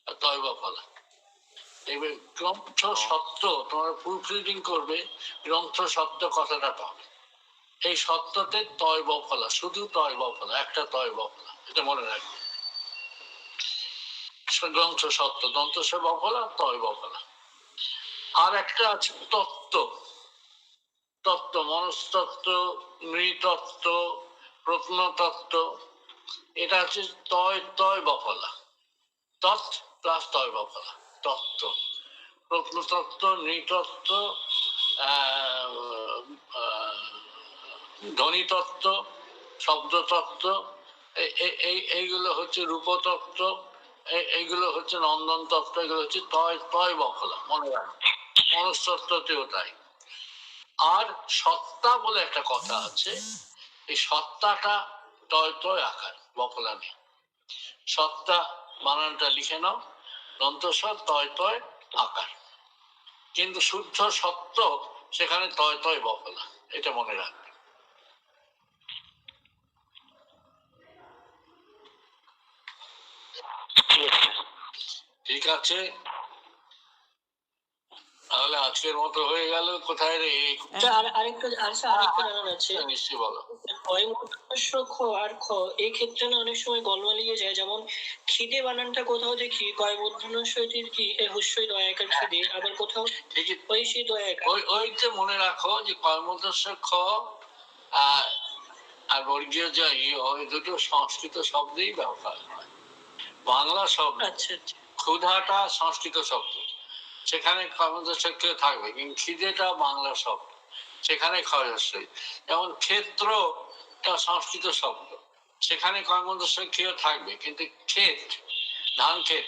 আর তয় বফলা। দেখবে গ্রন্থ সত্য, তোমরা প্রুফ রিডিং করবে, গ্রন্থ সত্য কথাটা পাবে। এই সত্যতে তয় বফলা, শুধু তয় বফলা, একটা তয় বফলা, এটা মনে রাখবে। গ্রন্থ সত্য, দন্ত সে বফলা, তয় বফলা। আর একটা আছে তত্ত্ব, তত্ত্ব, মনস্তত্ত্ব, নৃতত্ত্ব, প্রত্নতত্ত্ব, এটা হচ্ছে তয় তয় বফলা, তৎ প্লাস তয় বফলা, তত্ত্ব। প্রত্নতত্ত্ব, নৃতত্ত্ব, ধ্বনিতত্ত্ব, শব্দতত্ত্ব, এইগুলো হচ্ছে রূপতত্ত্ব, এইগুলো হচ্ছে নন্দন তত্ত্ব, এগুলো হচ্ছে তয় তয় বফলা, মনে রাখবে। মনস্তত্ত্বতেও তাই। আর সত্তা বলে একটা কথা আছে, এই সত্তাটা তয় তয় আকার, বফলা নেই। সত্তা বানানটা লিখে নাও, দন্তস্ব তয় তয় আকার, কিন্তু শুদ্ধ সত্য সেখানে তয় তয় বফলা, এটা মনে রাখবে। ঠিক আছে, তাহলে আজকের মতো হয়ে গেল। কোথায় রে? আরেকটা জানার আছে, নিশ্চয়ই বলো। খ আর খ এই ক্ষেত্রে না অনেক সময় গলমালিয়ে যায়। যেমন খিদে বানানটা কোথাও দেখি কয় মূর্ধন্যস্বইটির কি হুস্যই দয়াকার খিদে, আবার কোথাও ওই সেই দয়াকার। ওইটা মনে রাখো যে কর্মদর্শ খ আর বর্গীয় জয়, ওই দুটো সংস্কৃত শব্দেই ব্যবহার হয়, বাংলা শব্দ। আচ্ছা আচ্ছা। ক্ষুধাটা সংস্কৃত শব্দ, সেখানে কর্মদর্শক থাকবে, কিন্তু খিদেটা বাংলা শব্দ, সেখানে ক্ষয়স্বই। যেমন ক্ষেত্রটা সংস্কৃত শব্দ, সেখানে কর্মদর্শক থাকবে, কিন্তু ক্ষেত, ধান ক্ষেত,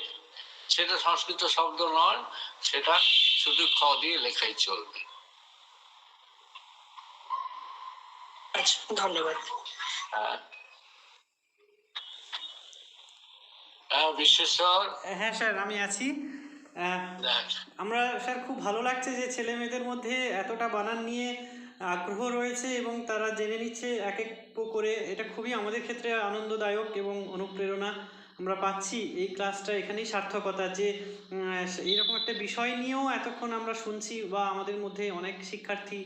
সেটা সংস্কৃত শব্দ নয়, সেটা শুধু খ দিয়ে লেখাই চলবে। আচ্ছা, ধন্যবাদ। বিশ্বেশ্বর। হ্যাঁ স্যার, আমি আছি। আমরা স্যার খুব ভালো লাগছে যে ছেলে মেয়েদের মধ্যে এতটা বানান নিয়ে আগ্রহ রয়েছে এবং তারা জেনে নিচ্ছে এক এক করে। এটা খুবই আমাদের ক্ষেত্রে আনন্দদায়ক এবং অনুপ্রেরণা আমরা পাচ্ছি। এই ক্লাসটা এখানেই সার্থকতা যে এইরকম একটা বিষয় নিয়েও এতক্ষণ আমরা শুনছি, বা আমাদের মধ্যে অনেক শিক্ষার্থী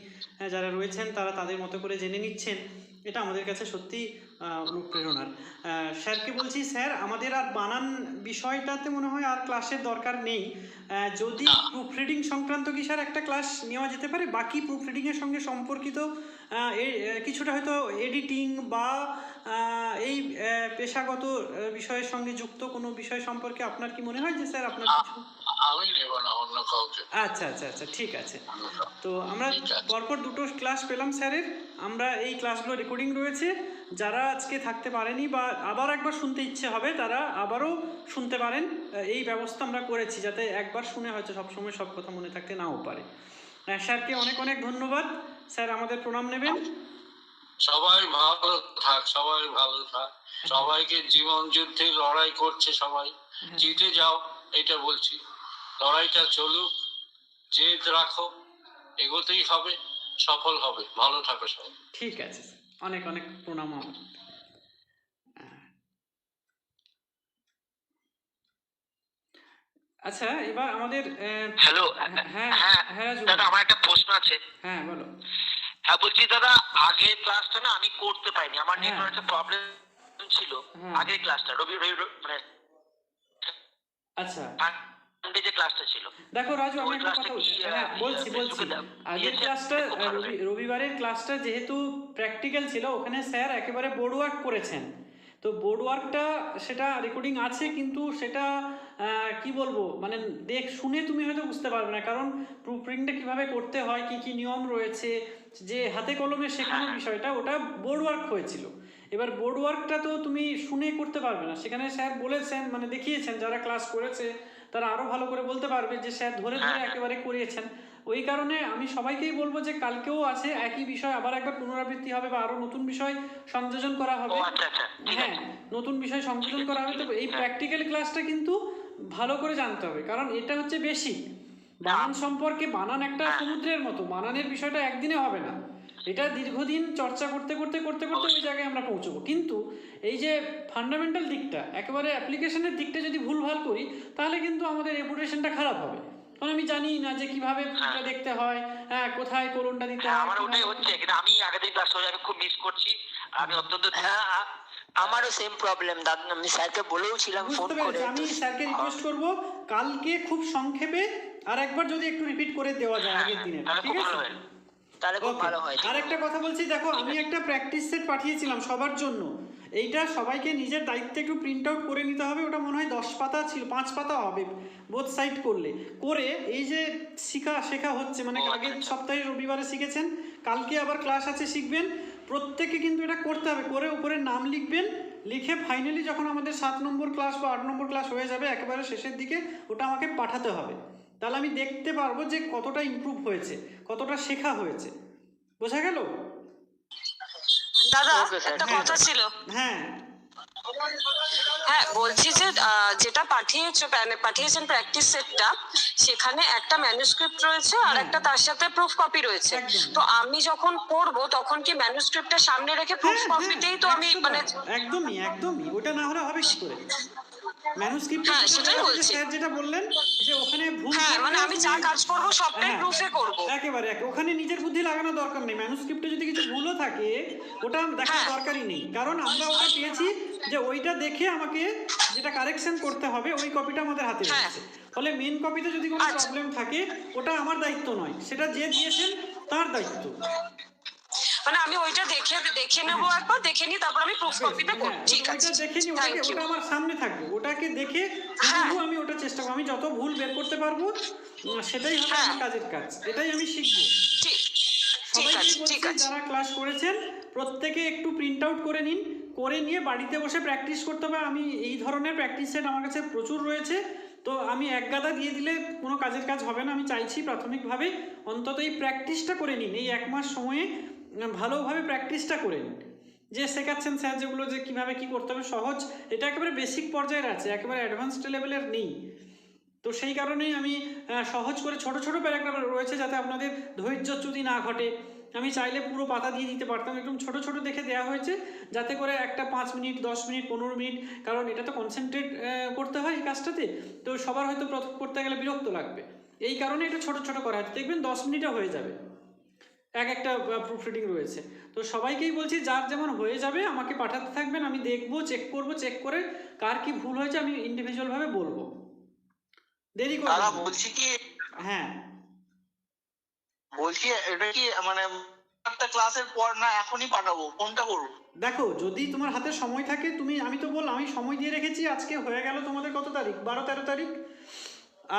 যারা রয়েছেন তারা তাদের মতো করে জেনে নিচ্ছেন। এটা আমাদের কাছে সত্যি অনুপ্রেরণার। স্যারকে বলছি, স্যার আমাদের আর বানান বিষয়টাতে মনে হয় আর ক্লাসের দরকার নেই। যদি প্রুফ রিডিং সংক্রান্ত কি স্যার একটা ক্লাস নেওয়া যেতে পারে, বাকি প্রুফ রিডিংয়ের সঙ্গে সম্পর্কিত কিছুটা হয়তো এডিটিং বা এই পেশাগত বিষয়ের সঙ্গে যুক্ত কোনো বিষয় সম্পর্কে আপনার কি মনে হয় যে স্যার আপনার কিছু? আমি নেব না, অন্য কাউকে। আচ্ছা আচ্ছা আচ্ছা, ঠিক আছে। তো আমরা পরপর দুটো ক্লাস পেলাম স্যারের, আমরা এই ক্লাসগুলো রেকর্ডিং রয়েছে, যারা আজকে থাকতে পারেনি বা আবার একবার শুনতে ইচ্ছে হবে তারা আবারও শুনতে পারেন। এই ব্যবস্থা আমরা করেছি যাতে একবার শুনে হয়তো সবসময় সব কথা মনে থাকতে নাও পারে। স্যারকে অনেক অনেক ধন্যবাদ। স্যার আমাদের প্রণাম নেবেন। সবাই ভালো থাক, সবাই ভালো থাক, সবাইকে জীবন যুদ্ধে লড়াই করছে, সবাই জিতে যাও এটা বলছি। লড়াইটা চলুক, জেদ রাখো, এগোতেই হবে, সফল হবে। ভালো থাকো সবাই। ঠিক আছে, অনেক অনেক প্রণাম আমার। আচ্ছা, এবার আমাদের হ্যালো। হ্যাঁ হ্যাঁ রাজু, দাদা আমার একটা প্রশ্ন আছে। হ্যাঁ বলো। হ্যাঁ বলছি দাদা, আগের ক্লাসটা না আমি করতে পারিনি, আমার নেটওয়ার্কের প্রবলেম ছিল। আগের ক্লাসটা রবি মানে আচ্ছা যে ক্লাসটা ছিল, দেখো রাজু, আমি একটা কথা বলছি। আগের ক্লাসটা রবিবারের ক্লাসটা যেহেতু প্র্যাকটিক্যাল ছিল, ওখানে স্যার একেবারে বোর্ড ওয়ার্ক করেছেন। তো বোর্ড ওয়ার্কটা সেটা রেকর্ডিং আছে, কিন্তু সেটা কি বলবো, মানে শুনে তুমি হয়তো বুঝতে পারবে না, কারণ প্রুফ রিডিংটা কীভাবে করতে হয়, কি কি নিয়ম রয়েছে, যে হাতে কলমে শেখানোর বিষয়টা, ওটা বোর্ড ওয়ার্ক হয়েছিল। এবার বোর্ড ওয়ার্কটা তো তুমি শুনে করতে পারবে না, সেখানে স্যার বলেছেন, মানে দেখিয়েছেন, যারা ক্লাস করেছে তারা আরও ভালো করে বলতে পারবে যে স্যার ধরে ধরে একেবারে করিয়েছেন। ওই কারণে আমি সবাইকেই বলবো যে কালকেও আছে একই বিষয়, আবার একবার পুনরাবৃত্তি হবে বা আরও নতুন বিষয় সংযোজন করা হবে। হ্যাঁ, নতুন বিষয় সংযোজন করা হবে। তো এই প্র্যাকটিক্যাল ক্লাসটা কিন্তু ভালো করে জানতে হবে, কারণ এটা হচ্ছে বেশি বানান সম্পর্কে। বানান একটা সমুদ্রের মতো, বানানের বিষয়টা একদিনে হবে না, এটা দীর্ঘদিন চর্চা করতে করতে করতে করতে ওই জায়গায় আমরা পৌঁছবো। কিন্তু এই যে ফান্ডামেন্টাল দিকটা, একেবারে অ্যাপ্লিকেশনের দিকটা যদি ভুলভাল করি, তাহলে কিন্তু আমাদের রেপুটেশনটা খারাপ হবে। কারণ আমি জানি না যে কিভাবে দেখতে হয়, হ্যাঁ কোথায় কোলনটা দিতে হয়। আমার ওটাই হচ্ছে, কিন্তু আমি আগের দিন ক্লাস আমি খুব মিস করছি। আমি অত্যন্ত আমারও সেম প্রবলেম দাদা, আমি স্যারকে বলেওছিলাম ফোন করে। আমি স্যারকে রিকোয়েস্ট করব কালকে খুব সংক্ষেপে আর একবার যদি একটু রিপিট করে দেওয়া যায় আগের দিনে, ঠিক আছে? তাহলে খুব ভালো হয়। আর একটা কথা বলছি, দেখো আমি একটা প্র্যাকটিস সেট পাঠিয়েছিলাম সবার জন্য, এইটা সবাইকে নিজের দায়িত্বে একটু প্রিন্ট আউট করে নিতে হবে। ওটা মনে হয় 10 পাতা ছিল, 5 পাতা হবে বোথ সাইড করলে। করে এই যে শেখা হচ্ছে, মানে আগের সপ্তাহে রবিবারে শিখেছেন, কালকে আবার ক্লাস আছে শিখবেন, প্রত্যেকে কিন্তু এটা করতে হবে। করে উপরে নাম লিখবেন, লিখে ফাইনালি যখন আমাদের 7 নম্বর ক্লাস বা 8 নম্বর ক্লাস হয়ে যাবে একেবারে শেষের দিকে, ওটা আমাকে পাঠাতে হবে। তাহলে আমি দেখতে পারবো যে কতটা ইমপ্রুভ হয়েছে, কতটা শেখা হয়েছে। বোঝা গেল দাদা? একটা কথা ছিল। হ্যাঁ হ্যাঁ, বলছি যে যেটা পাঠিয়েছেন প্র্যাকটিস সেটটা, সেখানে একটা ম্যানুস্ক্রিপ্ট রয়েছে আর একটা তার সাথে প্রুফ কপি রয়েছে। তো আমি যখন পড়বো তখন কি ম্যানুস্ক্রিপ্টটা সামনে রেখে প্রুফ কপিতেই তো আমি মানে একদমই ওটা না হলে হবে কি করে? ম্যানুস্ক্রিপ্ট, হ্যাঁ সেটাই বলছি। স্যার যেটা বললেন যে ওখানে ভুল, হ্যাঁ মানে আমি যা কাজ করব সবটাই প্রুফে করব। একেবারে ওখানে নিজের বুদ্ধি লাগানো দরকার নেই। ম্যানুস্ক্রিপ্টে যদি কিছু ভুলও থাকে ওটা দেখার দরকারই নেই, কারণ আমরা ওটা পেয়েছি যে ওইটা দেখে আমাকে যেটা কারেকশন করতে হবে ওই কপিটা আমাদের হাতে রয়েছে। ফলে মেন কপিতে যদি কোনো প্রবলেম থাকে ওটা আমার দায়িত্ব নয়, সেটা যে দিয়েছেন তার দায়িত্ব। মানে আমি ওইটা দেখে নেবো, একবার দেখে নিই, তারপর আমি প্রুফ কপিতে করব। ঠিক আছে, দেখে নিই, ওটা আমার সামনে থাকবে, ওটাকে দেখে আমি ওটা চেষ্টা করব, আমি যত ভুল বের করতে পারবো সেটাই হবে আমার কাজের কাজ, এটাই আমি শিখবো। সবাইকে বলছি যারা ক্লাস করেছেন প্রত্যেকে একটু প্রিন্ট আউট করে নিন, করে নিয়ে বাড়িতে বসে প্র্যাকটিস করতে হবে। আমি এই ধরনের প্র্যাকটিস সেট আমার কাছে প্রচুর রয়েছে, তো আমি এক গাদা দিয়ে দিলে কোনো কাজের কাজ হবে না। আমি চাইছি প্রাথমিকভাবে অন্তত এই প্র্যাকটিসটা করে নিন, এই 1 মাস সময়ে ভালোভাবে প্র্যাকটিসটা করে নিন। যে শেখাচ্ছেন স্যার যেগুলো, যে কীভাবে কী করতে হবে সহজ, এটা একেবারে বেসিক পর্যায়ের আছে, একেবারে অ্যাডভান্সড লেভেলের নেই। তো সেই কারণেই আমি সহজ করে ছোট ছোট প্যারাগ্রাফ রয়েছে যাতে আপনাদের ধৈর্যচ্যুতি না ঘটে। আমি চাইলে পুরো পাতা দিয়ে দিতে পারতাম, একদম ছোট ছোট দেখে দেওয়া হয়েছে যাতে করে একটা 5 মিনিট 10 মিনিট 15 মিনিট, কারণ এটা তো কনসেন্ট্রেট করতে হয় এই কাজটাতে, তো সবার হয়তো করতে গেলে বিরক্ত লাগবে, এই কারণে এটা ছোট ছোট করা হয়েছে। দেখবেন 10 মিনিটে হয়ে যাবে। এক একটা প্রুফ রিডিং রয়েছে। তো সবাইকেই বলছি যার যেমন হয়ে যাবে আমাকে পাঠাতে থাকবেন, আমি দেখবো, চেক করব, চেক করে কার কি ভুল হয়েছে আমি ইন্ডিভিজুয়ালভাবে বলবো, দেরি করবো না। বলছি কি, হ্যাঁ বলছি এটা কি মানে একটা ক্লাসের পর না এখনই পাঠাবো, কোনটা করবো? দেখো যদি তোমার হাতে সময় থাকে তুমি, আমি তো বললাম আমি সময় দিয়ে রেখেছি, আজকে হয়ে গেল তোমাদের কত তারিখ, 12-13 তারিখ,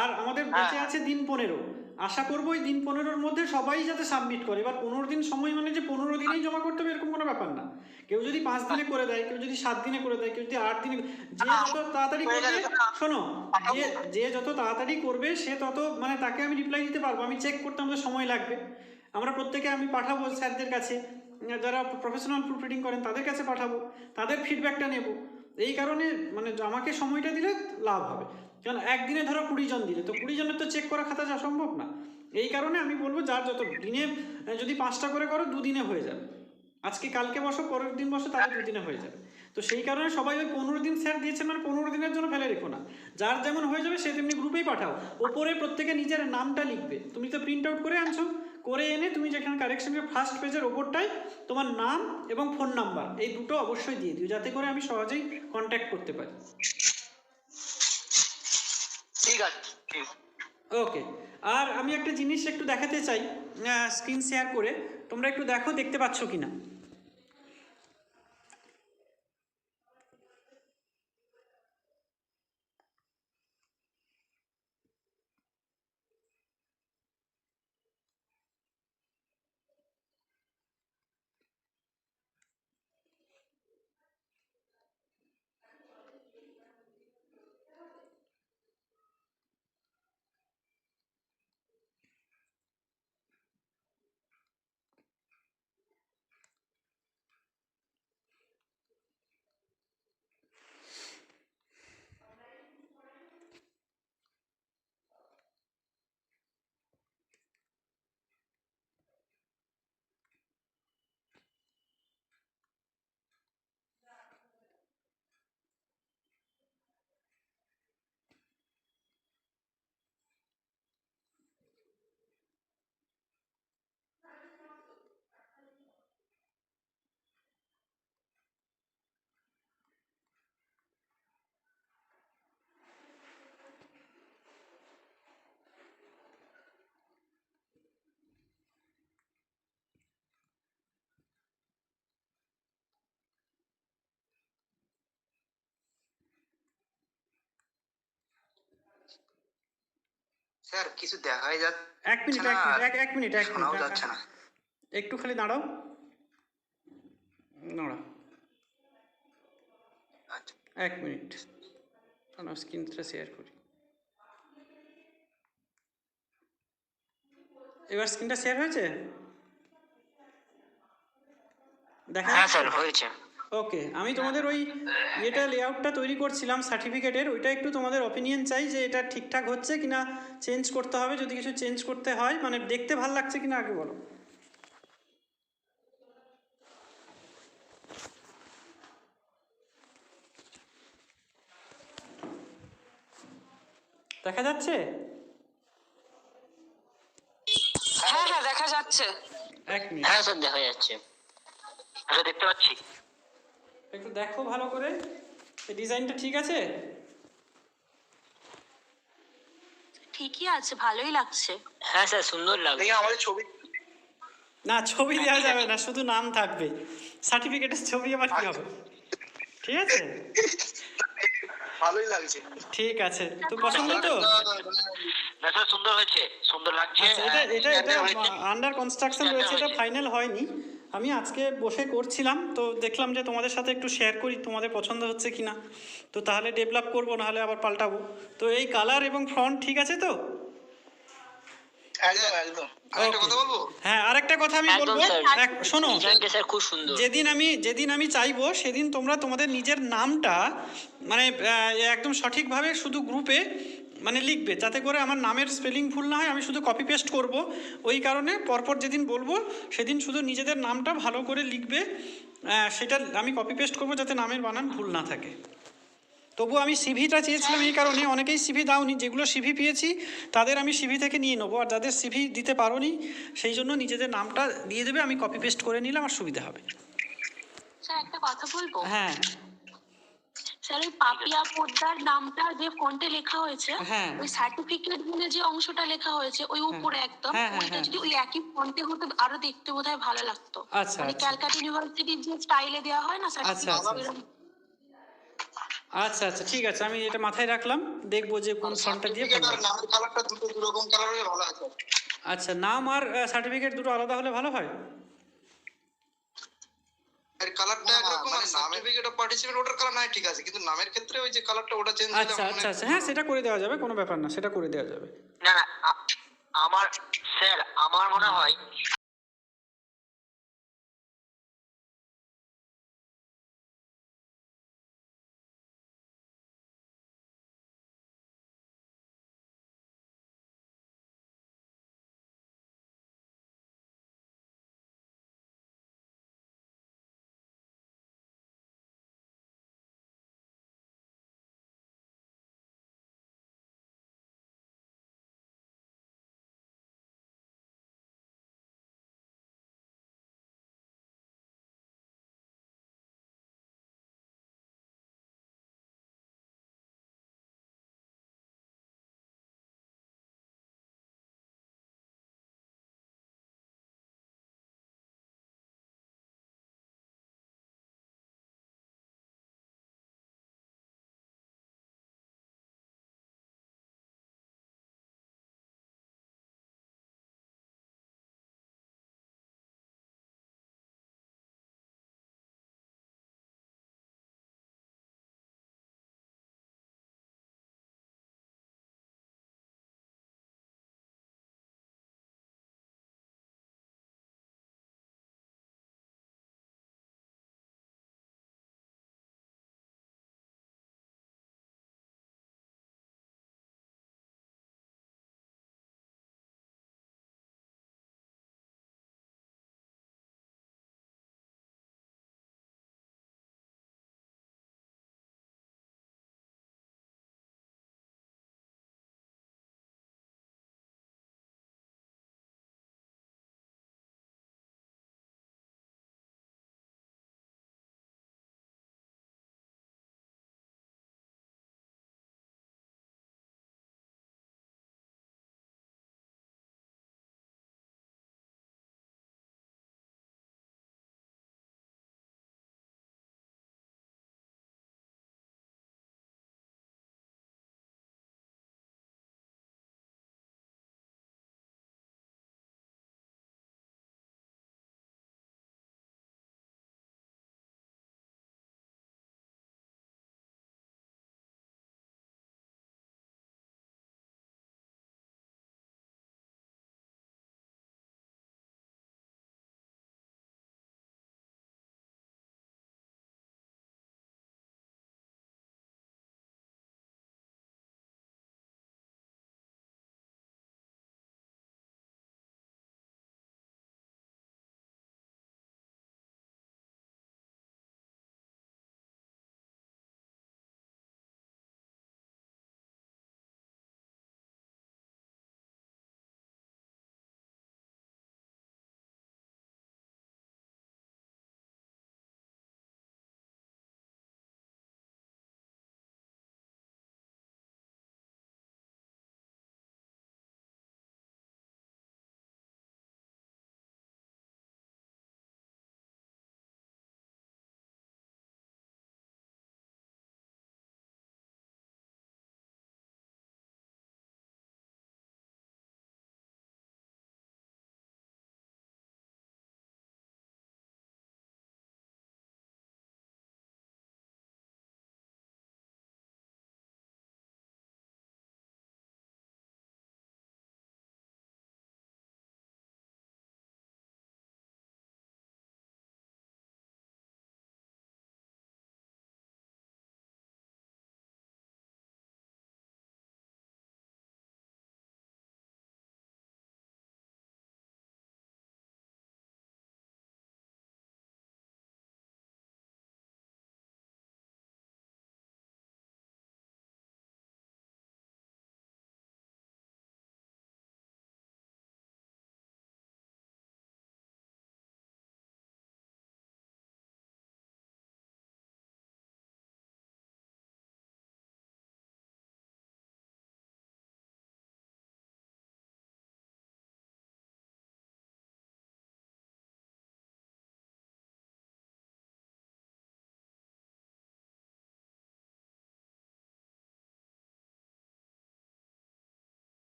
আর আমাদের বেঁচে আছে দিন 15। আশা করবো এই দিন 15-র মধ্যে সবাই যাতে সাবমিট করে। এবার 15 দিন সময় মানে যে 15 দিনেই জমা করতে হবে এরকম কোনো ব্যাপার না। কেউ যদি 5 দিনে করে দেয়, কেউ যদি 7 দিনে করে দেয়, কেউ যদি 8 দিনে, যে যত তাড়াতাড়ি করবে, শোনো, যে যত তাড়াতাড়ি করবে সে তত মানে তাকে আমি রিপ্লাই দিতে পারবো। আমি চেক করতে আমাদের সময় লাগবে, আমরা প্রত্যেকে আমি পাঠাবো স্যারদের কাছে, যারা প্রফেশনাল প্রুফ রিডিং করেন তাদের কাছে পাঠাবো, তাদের ফিডব্যাকটা নেব। এই কারণে মানে আমাকে সময়টা দিলে লাভ হবে, কারণ একদিনে ধরো 20 জন দিলে তো 20 জনের তো চেক করা খাতা যা সম্ভব না। এই কারণে আমি বলবো যার যত দিনে, যদি 5টা করে করো 2 দিনে হয়ে যাবে, আজকে কালকে বসো পরের দিন বসো তাহলে 2 দিনে হয়ে যাবে। তো সেই কারণে সবাই ওই 15 দিন স্যার দিয়েছেন মানে 15 দিনের জন্য ফেলে রেখো না, যার যেমন হয়ে যাবে সে তেমনি গ্রুপেই পাঠাও। ওপরে প্রত্যেকে নিজের নামটা লিখবে, তুমি তো প্রিন্ট আউট করে আনছো, করে এনে তুমি যেখানে কারেকশনের ফার্স্ট পেজের ওপরটায় তোমার নাম এবং ফোন নাম্বার এই দুটো অবশ্যই দিয়ে দিও, যাতে করে আমি সহজেই কন্ট্যাক্ট করতে পারি। ঠিক আছে, ওকে। আর আমি একটা জিনিস একটু দেখাতে চাই, স্ক্রিন শেয়ার করে, তোমরা একটু দেখো দেখতে পাচ্ছ কিনা। স্যার কিছু দেখাই যাচ্ছে। এক মিনিট শোনাও যাচ্ছে না। একটু খালি দাঁড়াও, দাঁড়াও 1 মিনিট, স্ক্রিনটা শেয়ার করি। এবার স্ক্রিনটা শেয়ার হয়েছে, দেখা হয়েছে। ওকে, আমি তোমাদের ওই যেটা লেআউটটা তৈরি করছিলাম সার্টিফিকেটের, ওইটা একটু তোমাদের অপিনিয়ন চাই যে এটা ঠিকঠাক হচ্ছে কিনা, চেঞ্জ করতে হবে, যদি কিছু চেঞ্জ করতে হয়, মানে দেখতে ভালো লাগছে কিনা আগে বলো। দেখা যাচ্ছে? হ্যাঁ হ্যাঁ দেখা যাচ্ছে। 1 মিনিট, হ্যাঁ স্যার দেখা যাচ্ছে, আচ্ছা দেখতে পাচ্ছি। একটু দেখো ভালো করে, এই ডিজাইনটা ঠিক আছে? ঠিকই আছে, ভালোই লাগছে। হ্যাঁ স্যার সুন্দর লাগছে। আমাদের ছবি না, ছবি দেওয়া যাবে না, শুধু নাম থাকবে, সার্টিফিকেটের ছবি আবার কি হবে? ঠিক আছে, ভালোই লাগছে। ঠিক আছে, তো পছন্দ তো? স্যার সুন্দর হয়েছে, সুন্দর লাগছে। আচ্ছা, এটা আন্ডার কনস্ট্রাকশন রয়েছে, এটা ফাইনাল হয়নি। আমি আজকে বসে করছিলাম তো দেখলাম যে তোমাদের সাথে একটু শেয়ার করি তোমাদের পছন্দ হচ্ছে কিনা, তো তাহলে ডেভেলপ করবো, নাহলে আবার পাল্টাবো। তো এই কালার এবং ফ্রন্ট ঠিক আছে তো? একদম একদম। আরেকটা কথা বলবো? হ্যাঁ, আরেকটা কথা আমি বলবো, শোনো, স্যার খুব সুন্দর। যেদিন আমি চাইবো সেদিন তোমরা তোমাদের নিজের নামটা মানে একদম সঠিকভাবে শুধু গ্রুপে মানে লিখবে, যাতে করে আমার নামের স্পেলিং ভুল না হয়। আমি শুধু কপি পেস্ট করব, ওই কারণে পরপর যেদিন বলবো সেদিন শুধু নিজেদের নামটা ভালো করে লিখবে, সেটা আমি কপি পেস্ট করবো যাতে নামের বানান ভুল না থাকে। তবু আমি সিভিটা চেয়েছিলাম এই কারণে, অনেকেই সিভি দাওনি, যেগুলো সিভি পেয়েছি তাদের আমি সিভি থেকে নিয়ে নেবো, আর যাদের সিভি দিতে পারোনি সেই জন্য নিজেদের নামটা দিয়ে দেবে, আমি কপি পেস্ট করে নিলে আমার সুবিধা হবে। স্যার একটা কথা বলবো? হ্যাঁ স্যার ওই পাপিয়া পোদ্দার নামটা যে ফন্টে লেখা হয়েছে, হ্যাঁ ওই সার্টিফিকেট বলে যে অংশটা লেখা হয়েছে ওই উপরে একদম, হ্যাঁ, হ্যাঁ, ওইটা হ্যাঁ। যদি ওই একই ফন্টে হতো আরো দেখতে বোধহয় ভালো লাগতো। আচ্ছা মানে আচ্ছা ক্যালকাটা ইউনিভার্সিটির যে স্টাইলে দেওয়া হয় না আচ্ছা, সার্টিফিকেট, আচ্ছা আচ্ছা ঠিক আছে, আমি এটা মাথায় রাখলাম, দেখবো যে কোন ফন্টটা দিয়ে সার্টিফিকেট আর নামের কালারটা দুটো দুরকম কালার হলে ভালো আছে। আচ্ছা, নাম আর সার্টিফিকেট দুটো আলাদা হলে ভালো হয়। এর কালারটা একরকম, আর সার্টিফিকেট অফ পার্টিসিপেন্ট ওটার কালার নাই ঠিক আছে, কিন্তু নামের ক্ষেত্রে ওই যে কালারটা ওটা চেঞ্জ আচ্ছা আচ্ছা আচ্ছা, হ্যাঁ সেটা করে দেওয়া যাবে, কোনো ব্যাপার না, সেটা করে দেওয়া যাবে। না না আমার স্যার আমার মনে হয়